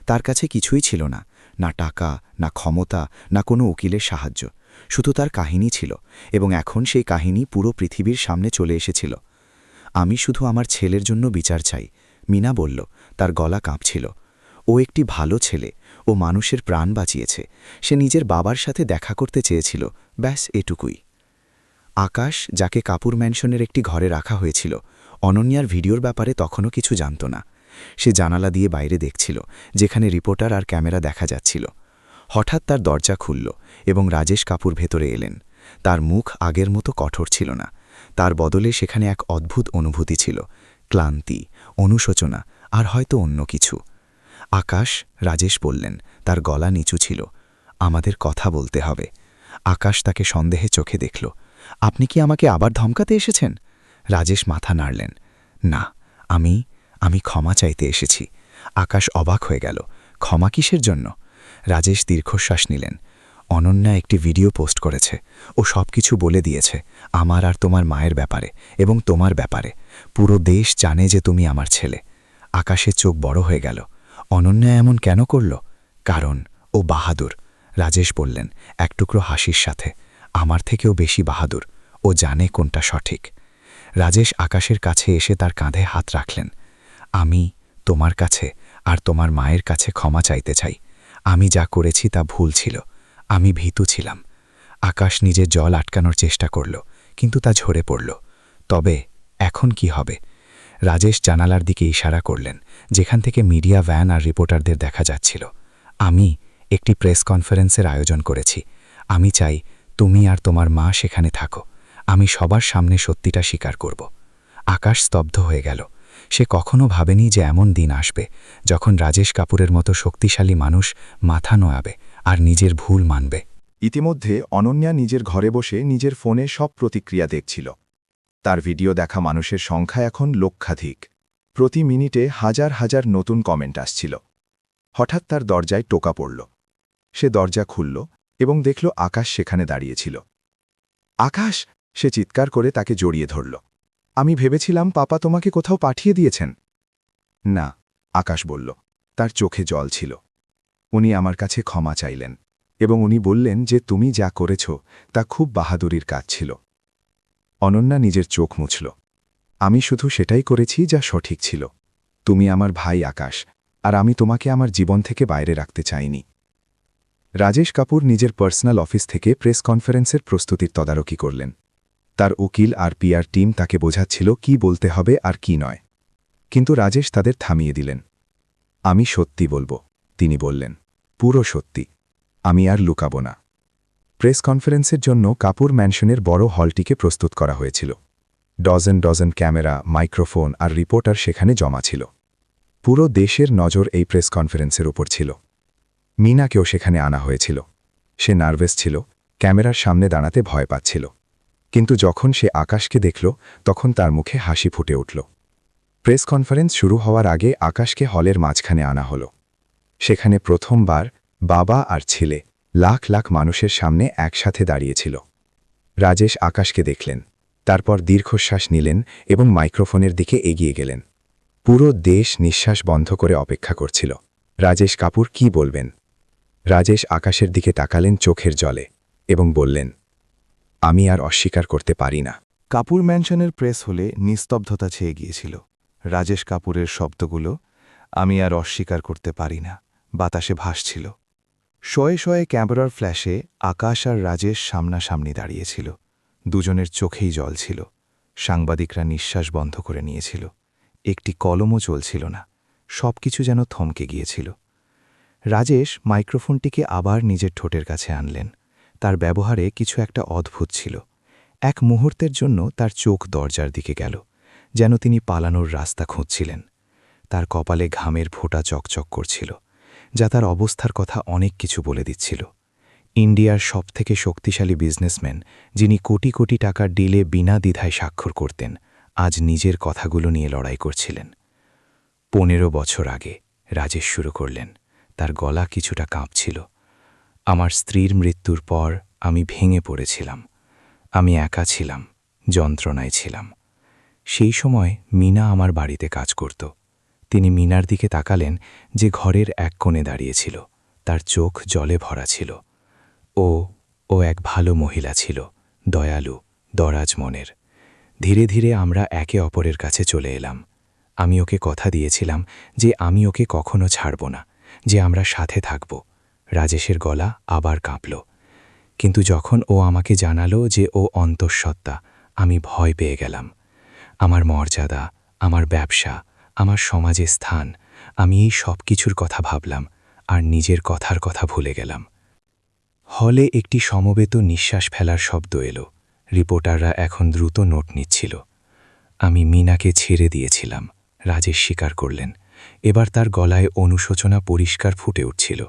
তার কাছে কিছুই ছিল না, না টাকা, না ক্ষমতা, না কোনো উকিলের সাহায্য। শুধু তার কাহিনী ছিল, এবং এখন সেই কাহিনী পুরো পৃথিবীর সামনে চলে এসেছিল। আমি শুধু আমার ছেলের জন্য বিচার চাই, মিনা বলল। তার গলা কাঁপছিল। ও একটি ভালো ছেলে, ও মানুষের প্রাণ বাঁচিয়েছে। সে নিজের বাবার সাথে দেখা করতে চেয়েছিল, ব্যাস এটুকুই। আকাশ, যাকে কাপুর ম্যানশনের একটি ঘরে রাখা হয়েছিল, অনন্যার ভিডিওর ব্যাপারে তখনও কিছু জানত না। সে জানালা দিয়ে বাইরে দেখছিল, যেখানে রিপোর্টার আর ক্যামেরা দেখা যাচ্ছিল। হঠাৎ তার দরজা খুলল এবং রাজেশ কাপুর ভেতরে এলেন। তার মুখ আগের মতো কঠোর ছিল না। তার বদলে সেখানে এক অদ্ভুত অনুভূতি ছিল, ক্লান্তি, অনুশোচনা আর হয়তো অন্য কিছু। আকাশ, রাজেশ বললেন, তার গলা নিচু ছিল। আমাদের কথা বলতে হবে। আকাশ তাকে সন্দেহে চোখে দেখল। আপনি কি আমাকে আবার ধমকাতে এসেছেন? রাজেশ মাথা নাড়লেন। না, আমি ক্ষমা চাইতে এসেছি। আকাশ অবাক হয়ে গেল। ক্ষমা কিসের জন্য? রাজেশ দীর্ঘশ্বাস নিলেন। অনন্যা একটি ভিডিও পোস্ট করেছে। ও সব কিছু বলে দিয়েছে, আমার আর তোমার মায়ের ব্যাপারে এবং তোমার ব্যাপারে। পুরো দেশ জানে যে তুমি আমার ছেলে। আকাশের চোখ বড় হয়ে গেল। অনন্যা এমন কেন করল? কারণ ও বাহাদুর, রাজেশ বললেন এক টুকরো হাসির সাথে। আমার থেকেও বেশি বাহাদুর। ও জানে কোনটা সঠিক। রাজেশ আকাশের কাছে এসে তার কাঁধে হাত রাখলেন। আমি তোমার কাছে আর তোমার মায়ের কাছে ক্ষমা চাইতে চাই। আমি যা করেছি তা ভুল ছিল। আমি ভীতু ছিলাম। আকাশ নিজের জল আটকানোর চেষ্টা করল, কিন্তু তা ঝরে পড়ল। তবে এখন কি হবে? রাজেশ জানালার দিকে ইশারা করলেন, যেখান থেকে মিডিয়া ভ্যান আর রিপোর্টারদের দেখা যাচ্ছিল। আমি একটি প্রেস কনফারেন্সের আয়োজন করেছি। আমি চাই তুমি আর তোমার মা সেখানে থাকো। আমি সবার সামনে সত্যিটা স্বীকার করব। আকাশ স্তব্ধ হয়ে গেল। সে কখনো ভাবেনি যে এমন দিন আসবে যখন রাজেশ কাপুরের মতো শক্তিশালী মানুষ মাথা নোয়াবে আর নিজের ভুল মানবে। ইতিমধ্যে অনন্যা নিজের ঘরে বসে নিজের ফোনে সব প্রতিক্রিয়া দেখছিল। তার ভিডিও দেখা মানুষের সংখ্যা এখন লক্ষাধিক। প্রতি মিনিটে হাজার হাজার নতুন কমেন্ট আসছিল। হঠাৎ তার দরজায় টোকা পড়ল। সে দরজা খুলল এবং দেখল আকাশ সেখানে দাঁড়িয়েছিল। আকাশ! সে চিৎকার করে তাকে জড়িয়ে ধরল। আমি ভেবেছিলাম পাপা তোমাকে কোথাও পাঠিয়ে দিয়েছেন। না, আকাশ বলল। তার চোখে জল ছিল। উনি আমার কাছে ক্ষমা চাইলেন এবং উনি বললেন যে তুমি যা করেছ তা খুব বাহাদুরির কাজ ছিল। অনন্যা নিজের চোখ মুছল। আমি শুধু সেটাই করেছি যা সঠিক ছিল। তুমি আমার ভাই আকাশ, আর আমি তোমাকে আমার জীবন থেকে বাইরে রাখতে চাইনি। রাজেশ কাপুর নিজের পার্সোনাল অফিস থেকে প্রেস কনফারেন্সের প্রস্তুতির তদারকি করলেন। তার উকিল আর পিআর টিম তাকে বোঝাচ্ছিল কি বলতে হবে আর কি নয়। কিন্তু রাজেশ তাদের থামিয়ে দিলেন। আমি সত্যি বলবো, তিনি বললেন। পুরো সত্যি। আমি আর লুকাব না। প্রেস কনফারেন্সের জন্য কাপুর ম্যানশনের বড় হলটিকে প্রস্তুত করা হয়েছিল। ডজন ডজন ক্যামেরা, মাইক্রোফোন আর রিপোর্টার সেখানে জমা ছিল। পুরো দেশের নজর এই প্রেস কনফারেন্সের উপর ছিল। মিনাকেও সেখানে আনা হয়েছিল। সে নার্ভাস ছিল, ক্যামেরার সামনে দাঁড়াতে ভয় পাচ্ছিল। কিন্তু যখন সে আকাশকে দেখল, তখন তার মুখে হাসি ফুটে উঠল। প্রেস কনফারেন্স শুরু হওয়ার আগে আকাশকে হলের মাঝখানে আনা হল। সেখানে প্রথমবার বাবা আর ছেলে লাখ লাখ মানুষের সামনে একসাথে দাঁড়িয়েছিল। রাজেশ আকাশকে দেখলেন, তারপর দীর্ঘশ্বাস নিলেন এবং মাইক্রোফোনের দিকে এগিয়ে গেলেন। পুরো দেশ নিঃশ্বাস বন্ধ করে অপেক্ষা করছিল রাজেশ কাপুর কি বলবেন। রাজেশ আকাশের দিকে তাকালেন চোখের জলে এবং বললেন, আমি আর অস্বীকার করতে পারি না। কাপুর ম্যানশনের প্রেস হলে নিস্তব্ধতা ছেয়ে গিয়েছিল। রাজেশ কাপুরের শব্দগুলো, আমি আর অস্বীকার করতে পারি না, বাতাসে ভাসছিল। শয়ে শয়ে ক্যামেরার ফ্ল্যাশে আকাশ আর রাজেশ সামনাসামনি দাঁড়িয়েছিল। দুজনের চোখেই জল ছিল। সাংবাদিকরা নিঃশ্বাস বন্ধ করে নিয়েছিল। একটি কলমও চলছিল না। সবকিছু যেন থমকে গিয়েছিল। রাজেশ মাইক্রোফোনটিকে আবার নিজের ঠোঁটের কাছে আনলেন। তার ব্যবহারে কিছু একটা অদ্ভুত ছিল। এক মুহূর্তের জন্য তার চোখ দরজার দিকে গেল, যেন তিনি পালানোর রাস্তা খুঁজছিলেন। তার কপালে ঘামের ফোঁটা চকচক করছিল, যা তার অবস্থার কথা অনেক কিছু বলে দিচ্ছিল। ইন্ডিয়ার সবথেকে শক্তিশালী বিজনেসম্যান, যিনি কোটি কোটি টাকার ডিলে বিনা দ্বিধায় স্বাক্ষর করতেন, আজ নিজের কথাগুলো নিয়ে লড়াই করছিলেন। 15 বছর আগে রাজেশ শুরু করলেন। তার গলা কিছুটা কাঁপছিল। আমার স্ত্রীর মৃত্যুর পর আমি ভেঙে পড়েছিলাম। আমি একা ছিলাম, যন্ত্রণায় ছিলাম। সেই সময় মিনা আমার বাড়িতে কাজ করত। তিনি মিনার দিকে তাকালেন, যে ঘরের এক কোণে দাঁড়িয়েছিল। তার চোখ জলে ভরা ছিল। ও এক ভালো মহিলা ছিল, দয়ালু, দরাজ মনের। ধীরে ধীরে আমরা একে অপরের কাছে চলে এলাম। আমি ওকে কথা দিয়েছিলাম যে আমি ওকে কখনো ছাড়ব না, যে আমরা সাথে থাকব। রাজেশের গলা আবার কাঁপল। কিন্তু যখন ও আমাকে জানালো যে ও অন্তঃসত্ত্বা, আমি ভয় পেয়ে গেলাম। আমার মর্যাদা, আমার ব্যবসা, আমার সমাজে স্থান, আমি এই সব কিছুর কথা ভাবলাম আর নিজের কথার কথা ভুলে গেলাম। হলে একটি সমবেত নিঃশ্বাস ফেলার শব্দ এলো। রিপোর্টাররা এখন দ্রুত নোট নিচ্ছিল। আমি মিনাকে ছেড়ে দিয়েছিলাম, রাজেশ স্বীকার করলেন। এবার তার গলায় অনুশোচনা পরিষ্কার ফুটে উঠছিল।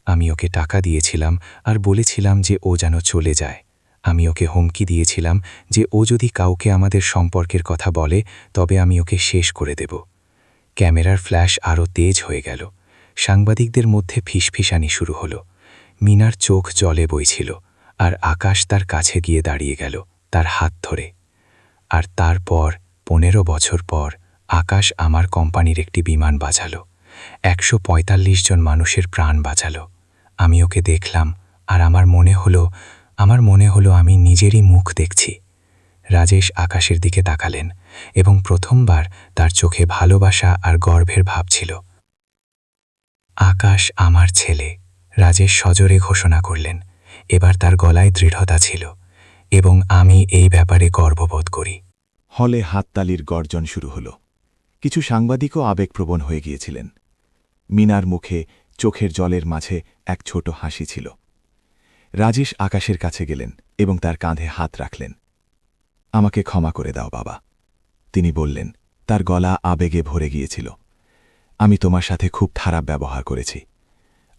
আমি ওকে টাকা দিয়েছিলাম আর বলেছিলাম যে ও যেন চলে যায়। আমি ওকে হুমকি দিয়েছিলাম যে ও যদি কাউকে আমাদের সম্পর্কের কথা বলে তবে আমি ওকে শেষ করে দেব। ক্যামেরার ফ্ল্যাশ আরও তেজ হয়ে গেল। সাংবাদিকদের মধ্যে ফিসফিসানি শুরু হলো। মিনার চোখ জলে বইছিল, আর আকাশ তার কাছে গিয়ে দাঁড়িয়ে গেল, তার হাত ধরে। আর তারপর 15 বছর পর আকাশ আমার কোম্পানির একটি বিমান বাঁচালো। 145 জন মানুষের প্রাণ বাঁচালো। আমি ওকে দেখলাম আর আমার মনে হলো আমি নিজেরই মুখ দেখছি। রাজেশ আকাশের দিকে তাকালেন এবং প্রথমবার তার চোখে ভালোবাসা আর গর্বের ভাব ছিল। আকাশ আমার ছেলে, রাজেশ সজোরে ঘোষণা করলেন। এবার তার গলায় দৃঢ়তা ছিল, এবং আমি এই ব্যাপারে গর্ববোধ করি। হলে হাততালির গর্জন শুরু হল। কিছু সাংবাদিকও আবেগপ্রবণ হয়ে গিয়েছিলেন। মিনার মুখে চোখের জলের মাঝে এক ছোট হাসি ছিল। রাজেশ আকাশের কাছে গেলেন এবং তার কাঁধে হাত রাখলেন। আমাকে ক্ষমা করে দাও বাবা, তিনি বললেন। তার গলা আবেগে ভরে গিয়েছিল। আমি তোমার সাথে খুব খারাপ ব্যবহার করেছি।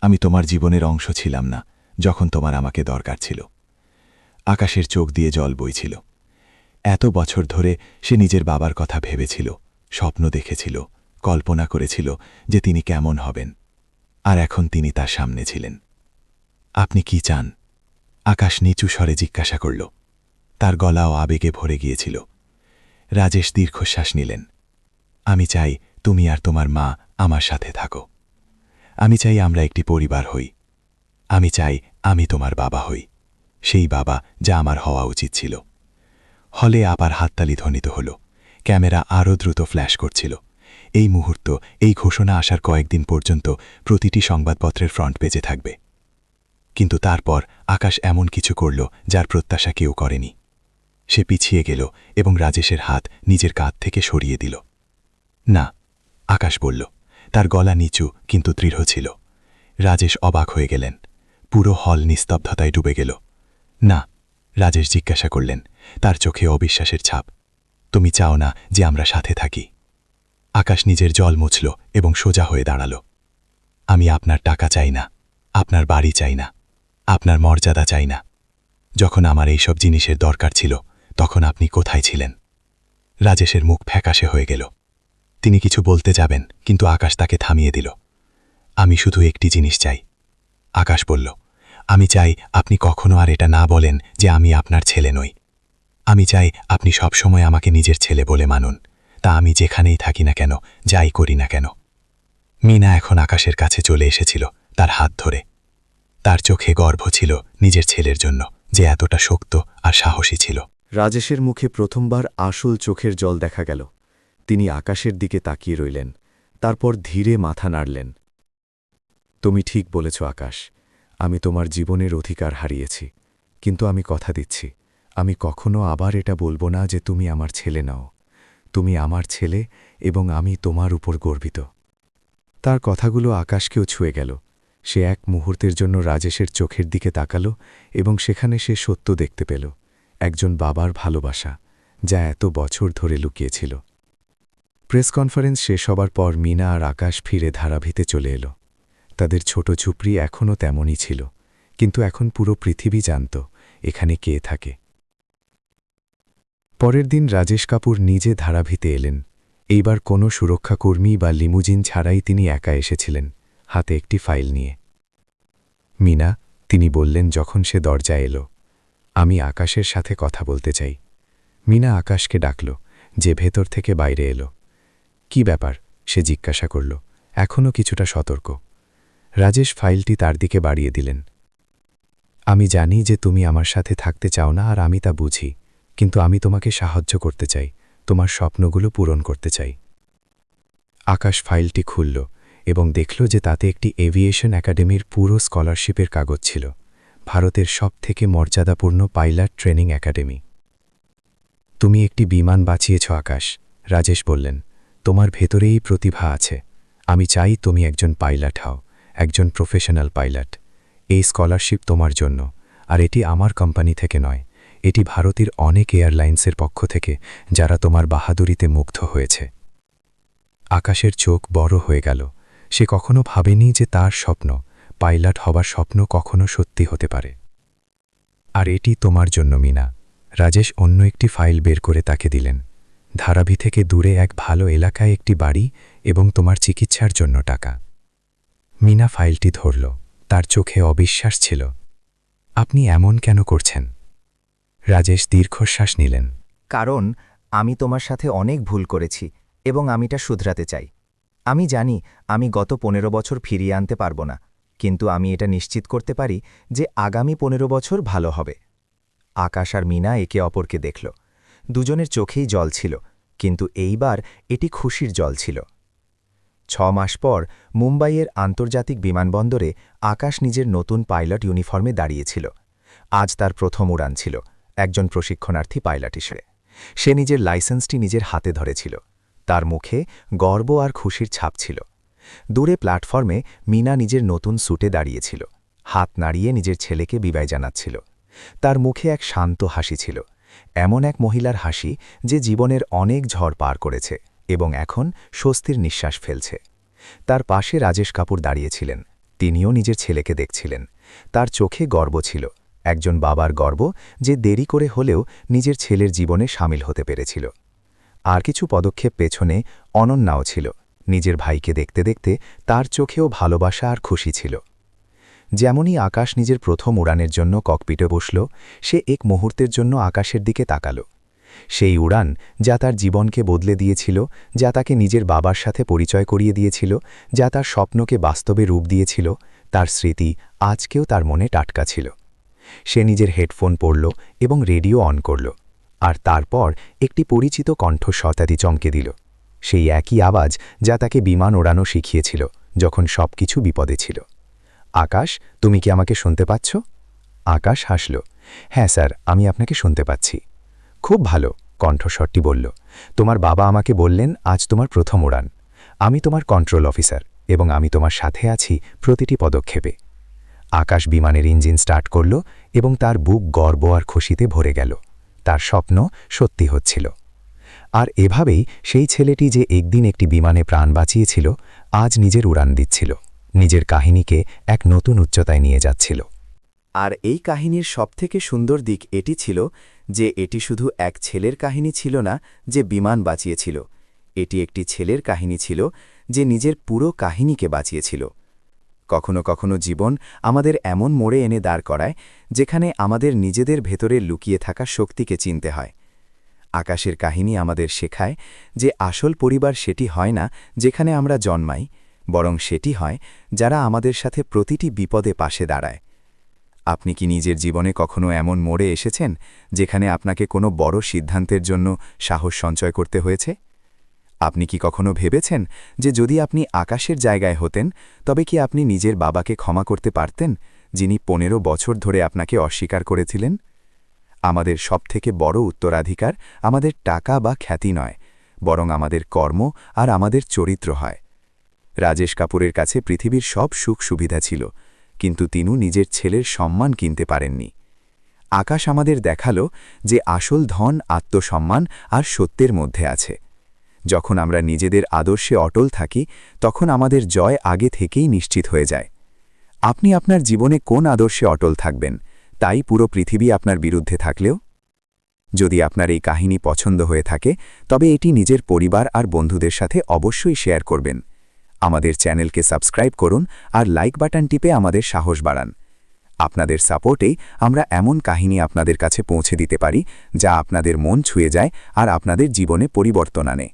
আমি তোমার জীবনের অংশ ছিলাম না যখন তোমার আমাকে দরকার ছিল। আকাশের চোখ দিয়ে জল বইছিল। এত বছর ধরে সে নিজের বাবার কথা ভেবেছিল, স্বপ্ন দেখেছিল, কল্পনা করেছিল যে তিনি কেমন হবেন। আর এখন তিনি তার সামনে ছিলেন। আপনি কি চান? আকাশ নিচু স্বরে জিজ্ঞাসা করল। তার গলাও আবেগে ভরে গিয়েছিল। রাজেশ দীর্ঘশ্বাস নিলেন। আমি চাই তুমি আর তোমার মা আমার সাথে থাকো। আমি চাই আমরা একটি পরিবার হই। আমি চাই আমি তোমার বাবা হই, সেই বাবা যা আমার হওয়া উচিত ছিল। হলে আবার হাততালি ধ্বনিত হল। ক্যামেরা আরও দ্রুত ফ্ল্যাশ করছিল। এই মুহূর্ত, এই ঘোষণা আসার কয়েকদিন পর্যন্ত প্রতিটি সংবাদপত্রের ফ্রন্ট পেজে থাকবে। কিন্তু তারপর আকাশ এমন কিছু করল যার প্রত্যাশা কেউ করেনি। সে পিছিয়ে গেল এবং রাজেশের হাত নিজের কাঁধ থেকে সরিয়ে দিল। না, আকাশ বলল। তার গলা নিচু কিন্তু দৃঢ় ছিল। রাজেশ অবাক হয়ে গেলেন। পুরো হল নিস্তব্ধতায় ডুবে গেল। না, রাজেশ জিজ্ঞাসা করলেন, তার চোখে অবিশ্বাসের ছাপ। তুমি চাও না যে আমরা সাথে থাকি? আকাশ নিজের জল মুছল এবং সোজা হয়ে দাঁড়াল। আমি আপনার টাকা চাই না, আপনার বাড়ি চাই না, আপনার মর্যাদা চাই না। যখন আমার এইসব জিনিসের দরকার ছিল তখন আপনি কোথায় ছিলেন? রাজেশের মুখ ফ্যাকাশে হয়ে গেল। তিনি কিছু বলতে যাবেন, কিন্তু আকাশ তাকে থামিয়ে দিল। আমি শুধু একটি জিনিস চাই, আকাশ বলল। আমি চাই আপনি কখনো আর এটা না বলেন যে আমি আপনার ছেলে নই। আমি চাই আপনি সবসময় আমাকে নিজের ছেলে বলে মানুন, তা আমি যেখানেই থাকি না কেন, যাই করি না কেন। মিনা এখন আকাশের কাছে চলে এসেছিল, তার হাত ধরে। তার চোখে গর্ব ছিল নিজের ছেলের জন্য, যে এতটা শক্ত আর সাহসী ছিল। রাজেশের মুখে প্রথমবার আসল চোখের জল দেখা গেল। তিনি আকাশের দিকে তাকিয়ে রইলেন, তারপর ধীরে মাথা নাড়লেন। তুমি ঠিক বলেছ আকাশ, আমি তোমার জীবনের অধিকার হারিয়েছি, কিন্তু আমি কথা দিচ্ছি, আমি কখনো আবার এটা বলবো না যে তুমি আমার ছেলে নও। তুমি আমার ছেলে এবং আমি তোমার উপর গর্বিত। তার কথাগুলো আকাশকেও ছুঁয়ে গেল। সে এক মুহূর্তের জন্য রাজেশের চোখের দিকে তাকালো এবং সেখানে সে সত্য দেখতে পেল, একজন বাবার ভালোবাসা, যা এত বছর ধরে লুকিয়েছিল। প্রেস কনফারেন্স শেষ হবার পর মিনা আর আকাশ ফিরে ধারাভিতে চলে এলো। তাদের ছোট ঝুপড়ি এখনও তেমনই ছিল, কিন্তু এখন পুরো পৃথিবী জানত এখানে কে থাকে। পরের দিন রাজেশ কাপুর নিজে ধারাভিতে এলেন। এইবার কোনো সুরক্ষাকর্মী বা লিমুজিন ছাড়াই তিনি একা এসেছিলেন, হাতে একটি ফাইল নিয়ে। মিনা, তিনি বললেন যখন সে দরজায় এলো, আমি আকাশের সাথে কথা বলতে চাই। মিনা আকাশকে ডাকল, যে ভেতর থেকে বাইরে এলো। কি ব্যাপার, সে জিজ্ঞাসা করল, এখনও কিছুটা সতর্ক। রাজেশ ফাইলটি তার দিকে বাড়িয়ে দিলেন। আমি জানি যে তুমি আমার সাথে থাকতে চাও না, আর আমি তা বুঝি, কিন্তু আমি তোমাকে সাহায্য করতে চাই, তোমার স্বপ্নগুলো পূরণ করতে চাই। আকাশ ফাইলটি খুলল এবং দেখল যে তাতে একটি এভিয়েশন একাডেমির পুরো স্কলারশিপের কাগজ ছিল, ভারতের সবথেকে মর্যাদাপূর্ণ পাইলট ট্রেনিং একাডেমি। তুমি একটি বিমান বাঁচিয়েছ আকাশ, রাজেশ বললেন। তোমার ভেতরেই প্রতিভা আছে। আমি চাই তুমি একজন পাইলট হও, একজন প্রফেশনাল পাইলট। এই স্কলারশিপ তোমার জন্য, আর এটি আমার কোম্পানি থেকে নয়, এটি ভারতের অনেক এয়ারলাইন্সের পক্ষ থেকে, যারা তোমার বাহাদুরিতে মুগ্ধ হয়েছে। আকাশের চোখ বড় হয়ে গেল। সে কখনো ভাবেনি যে তার স্বপ্ন, পাইলট হবার স্বপ্ন, কখনো সত্যি হতে পারে। আর এটি তোমার জন্য মিনা। রাজেশ অন্য একটি ফাইল বের করে তাকে দিলেন। ধারাভি থেকে দূরে এক ভালো এলাকায় একটি বাড়ি এবং তোমার চিকিৎসার জন্য টাকা। মিনা ফাইলটি ধরল, তার চোখে অবিশ্বাস ছিল। আপনি এমন কেন করছেন? রাজেশ দীর্ঘশ্বাস নিলেন। কারণ আমি তোমার সাথে অনেক ভুল করেছি এবং আমিটা শুধরাতে চাই। আমি জানি আমি গত 15 বছর ফিরিয়ে আনতে পারব না, কিন্তু আমি এটা নিশ্চিত করতে পারি যে আগামী 15 বছর ভালো হবে। আকাশ আর মিনা একে অপরকে দেখল। দুজনের চোখেই জল ছিল, কিন্তু এইবার এটি খুশির জল ছিল। 6 মাস পর মুম্বাইয়ের আন্তর্জাতিক বিমানবন্দরে আকাশ নিজের নতুন পাইলট ইউনিফর্মে দাঁড়িয়েছিল। আজ তার প্রথম উড়ান ছিল, একজন প্রশিক্ষণার্থী পাইলট হিসেবে। সে নিজের লাইসেন্সটি নিজের হাতে ধরেছিল। তার মুখে গর্ব আর খুশির ছাপ ছিল। দূরে প্ল্যাটফর্মে মিনা নিজের নতুন স্যুটে দাঁড়িয়েছিল, হাত নাড়িয়ে নিজের ছেলেকে বিদায় জানাচ্ছিল। তার মুখে এক শান্ত হাসি ছিল, এমন এক মহিলার হাসি যে জীবনের অনেক ঝড় পার করেছে এবং এখন স্বস্তির নিঃশ্বাস ফেলছে। তার পাশে রাজেশ কাপুর দাঁড়িয়েছিলেন। তিনিও নিজের ছেলেকে দেখছিলেন। তার চোখে গর্ব ছিল, একজন বাবার গর্ব যে দেরি করে হলেও নিজের ছেলের জীবনে সামিল হতে পেরেছিল। আর কিছু পদক্ষেপ পেছনে অনন্যাও ছিল। নিজের ভাইকে দেখতে দেখতে তার চোখেও ভালোবাসা আর খুশি ছিল। যেমনই আকাশ নিজের প্রথম উড়ানের জন্য ককপিটে বসল, সে এক মুহূর্তের জন্য আকাশের দিকে তাকাল। সেই উড়ান যা তার জীবনকে বদলে দিয়েছিল, যা তাকে নিজের বাবার সাথে পরিচয় করিয়ে দিয়েছিল, যা তার স্বপ্নকে বাস্তবে রূপ দিয়েছিল, তার স্মৃতি আজকেও তার মনে টাটকা ছিল। সে নিজের হেডফোন পরল এবং রেডিও অন করল, আর তারপর একটি পরিচিত কণ্ঠস্বর তাকে চমকে দিল। সেই একই আওয়াজ যা তাকে বিমান ওড়ানো শিখিয়েছিল যখন সবকিছু বিপদে ছিল। আকাশ, তুমি কি আমাকে শুনতে পাচ্ছ? আকাশ হাসল। হ্যাঁ স্যার, আমি আপনাকে শুনতে পাচ্ছি। খুব ভালো, কণ্ঠস্বরটি বলল। তোমার বাবা আমাকে বললেন আজ তোমার প্রথম উড়ান। আমি তোমার কন্ট্রোল অফিসার এবং আমি তোমার সাথে আছি প্রতিটি পদক্ষেপে। আকাশ বিমানের ইঞ্জিন স্টার্ট করল এবং তার বুক গর্ব আর খুশিতে ভরে গেল। তার স্বপ্ন সত্যি হচ্ছিল। আর এভাবেই সেই ছেলেটি যে একদিন একটি বিমানে প্রাণ বাঁচিয়েছিল, আজ নিজের উড়ান দিচ্ছিল, নিজের কাহিনীকে এক নতুন উচ্চতায় নিয়ে যাচ্ছিল। আর এই কাহিনীর সবথেকে সুন্দর দিক এটি ছিল যে এটি শুধু এক ছেলের কাহিনী ছিল না যে বিমান বাঁচিয়েছিল, এটি একটি ছেলের কাহিনী ছিল যে নিজের পুরো কাহিনীকে বাঁচিয়েছিল। কখনো কখনো জীবন আমাদের এমন মোড়ে এনে দাঁড় করায় যেখানে আমাদের নিজেদের ভেতরে লুকিয়ে থাকা শক্তিকে চিনতে হয়। আকাশের কাহিনী আমাদের শেখায় যে আসল পরিবার সেটি হয় না যেখানে আমরা জন্মাই, বরং সেটি হয় যারা আমাদের সাথে প্রতিটি বিপদে পাশে দাঁড়ায়। আপনি কি নিজের জীবনে কখনো এমন মোড়ে এসেছেন যেখানে আপনাকে কোনো বড় সিদ্ধান্তের জন্য সাহস সঞ্চয় করতে হয়েছে? আপনি কি কখনো ভেবেছেন যে যদি আপনি আকাশের জায়গায় হতেন তবে কি আপনি নিজের বাবাকে ক্ষমা করতে পারতেন, যিনি 15 বছর ধরে আপনাকে অস্বীকার করেছিলেন? আমাদের সবথেকে বড় উত্তরাধিকার আমাদের টাকা বা খ্যাতি নয়, বরং আমাদের কর্ম আর আমাদের চরিত্র হয়। রাজেশ কাপুরের কাছে পৃথিবীর সব সুখ সুবিধা ছিল, কিন্তু তিনি নিজের ছেলের সম্মান কিনতে পারেননি। আকাশ আমাদের দেখালো যে আসল ধন আত্মসম্মান আর সত্যের মধ্যে আছে। যখন আমরা নিজেদের আদর্শে অটল থাকি তখন আমাদের জয় আগে থেকেই নিশ্চিত হয়ে যায়। আপনি আপনার জীবনে কোন আদর্শে অটল থাকবেন, তাই পুরো পৃথিবী আপনার বিরুদ্ধে থাকলেও? যদি আপনার এই কাহিনী পছন্দ হয়ে থাকে তবে এটি নিজের পরিবার আর বন্ধুদের সাথে অবশ্যই শেয়ার করবেন। আমাদের চ্যানেলকে সাবস্ক্রাইব করুন আর লাইক বাটন টিপে আমাদের সাহস বাড়ান। আপনাদের সাপোর্টেই আমরা এমন কাহিনী আপনাদের কাছে পৌঁছে দিতে পারি যা আপনাদের মন ছুঁয়ে যায় আর আপনাদের জীবনে পরিবর্তন আনে।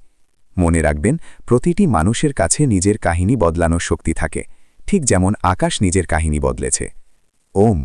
মনে রাখবেন, প্রতিটি মানুষের কাছে নিজের কাহিনী বদলানোর শক্তি থাকে, ঠিক যেমন আকাশ নিজের কাহিনী বদলেছে। ওম।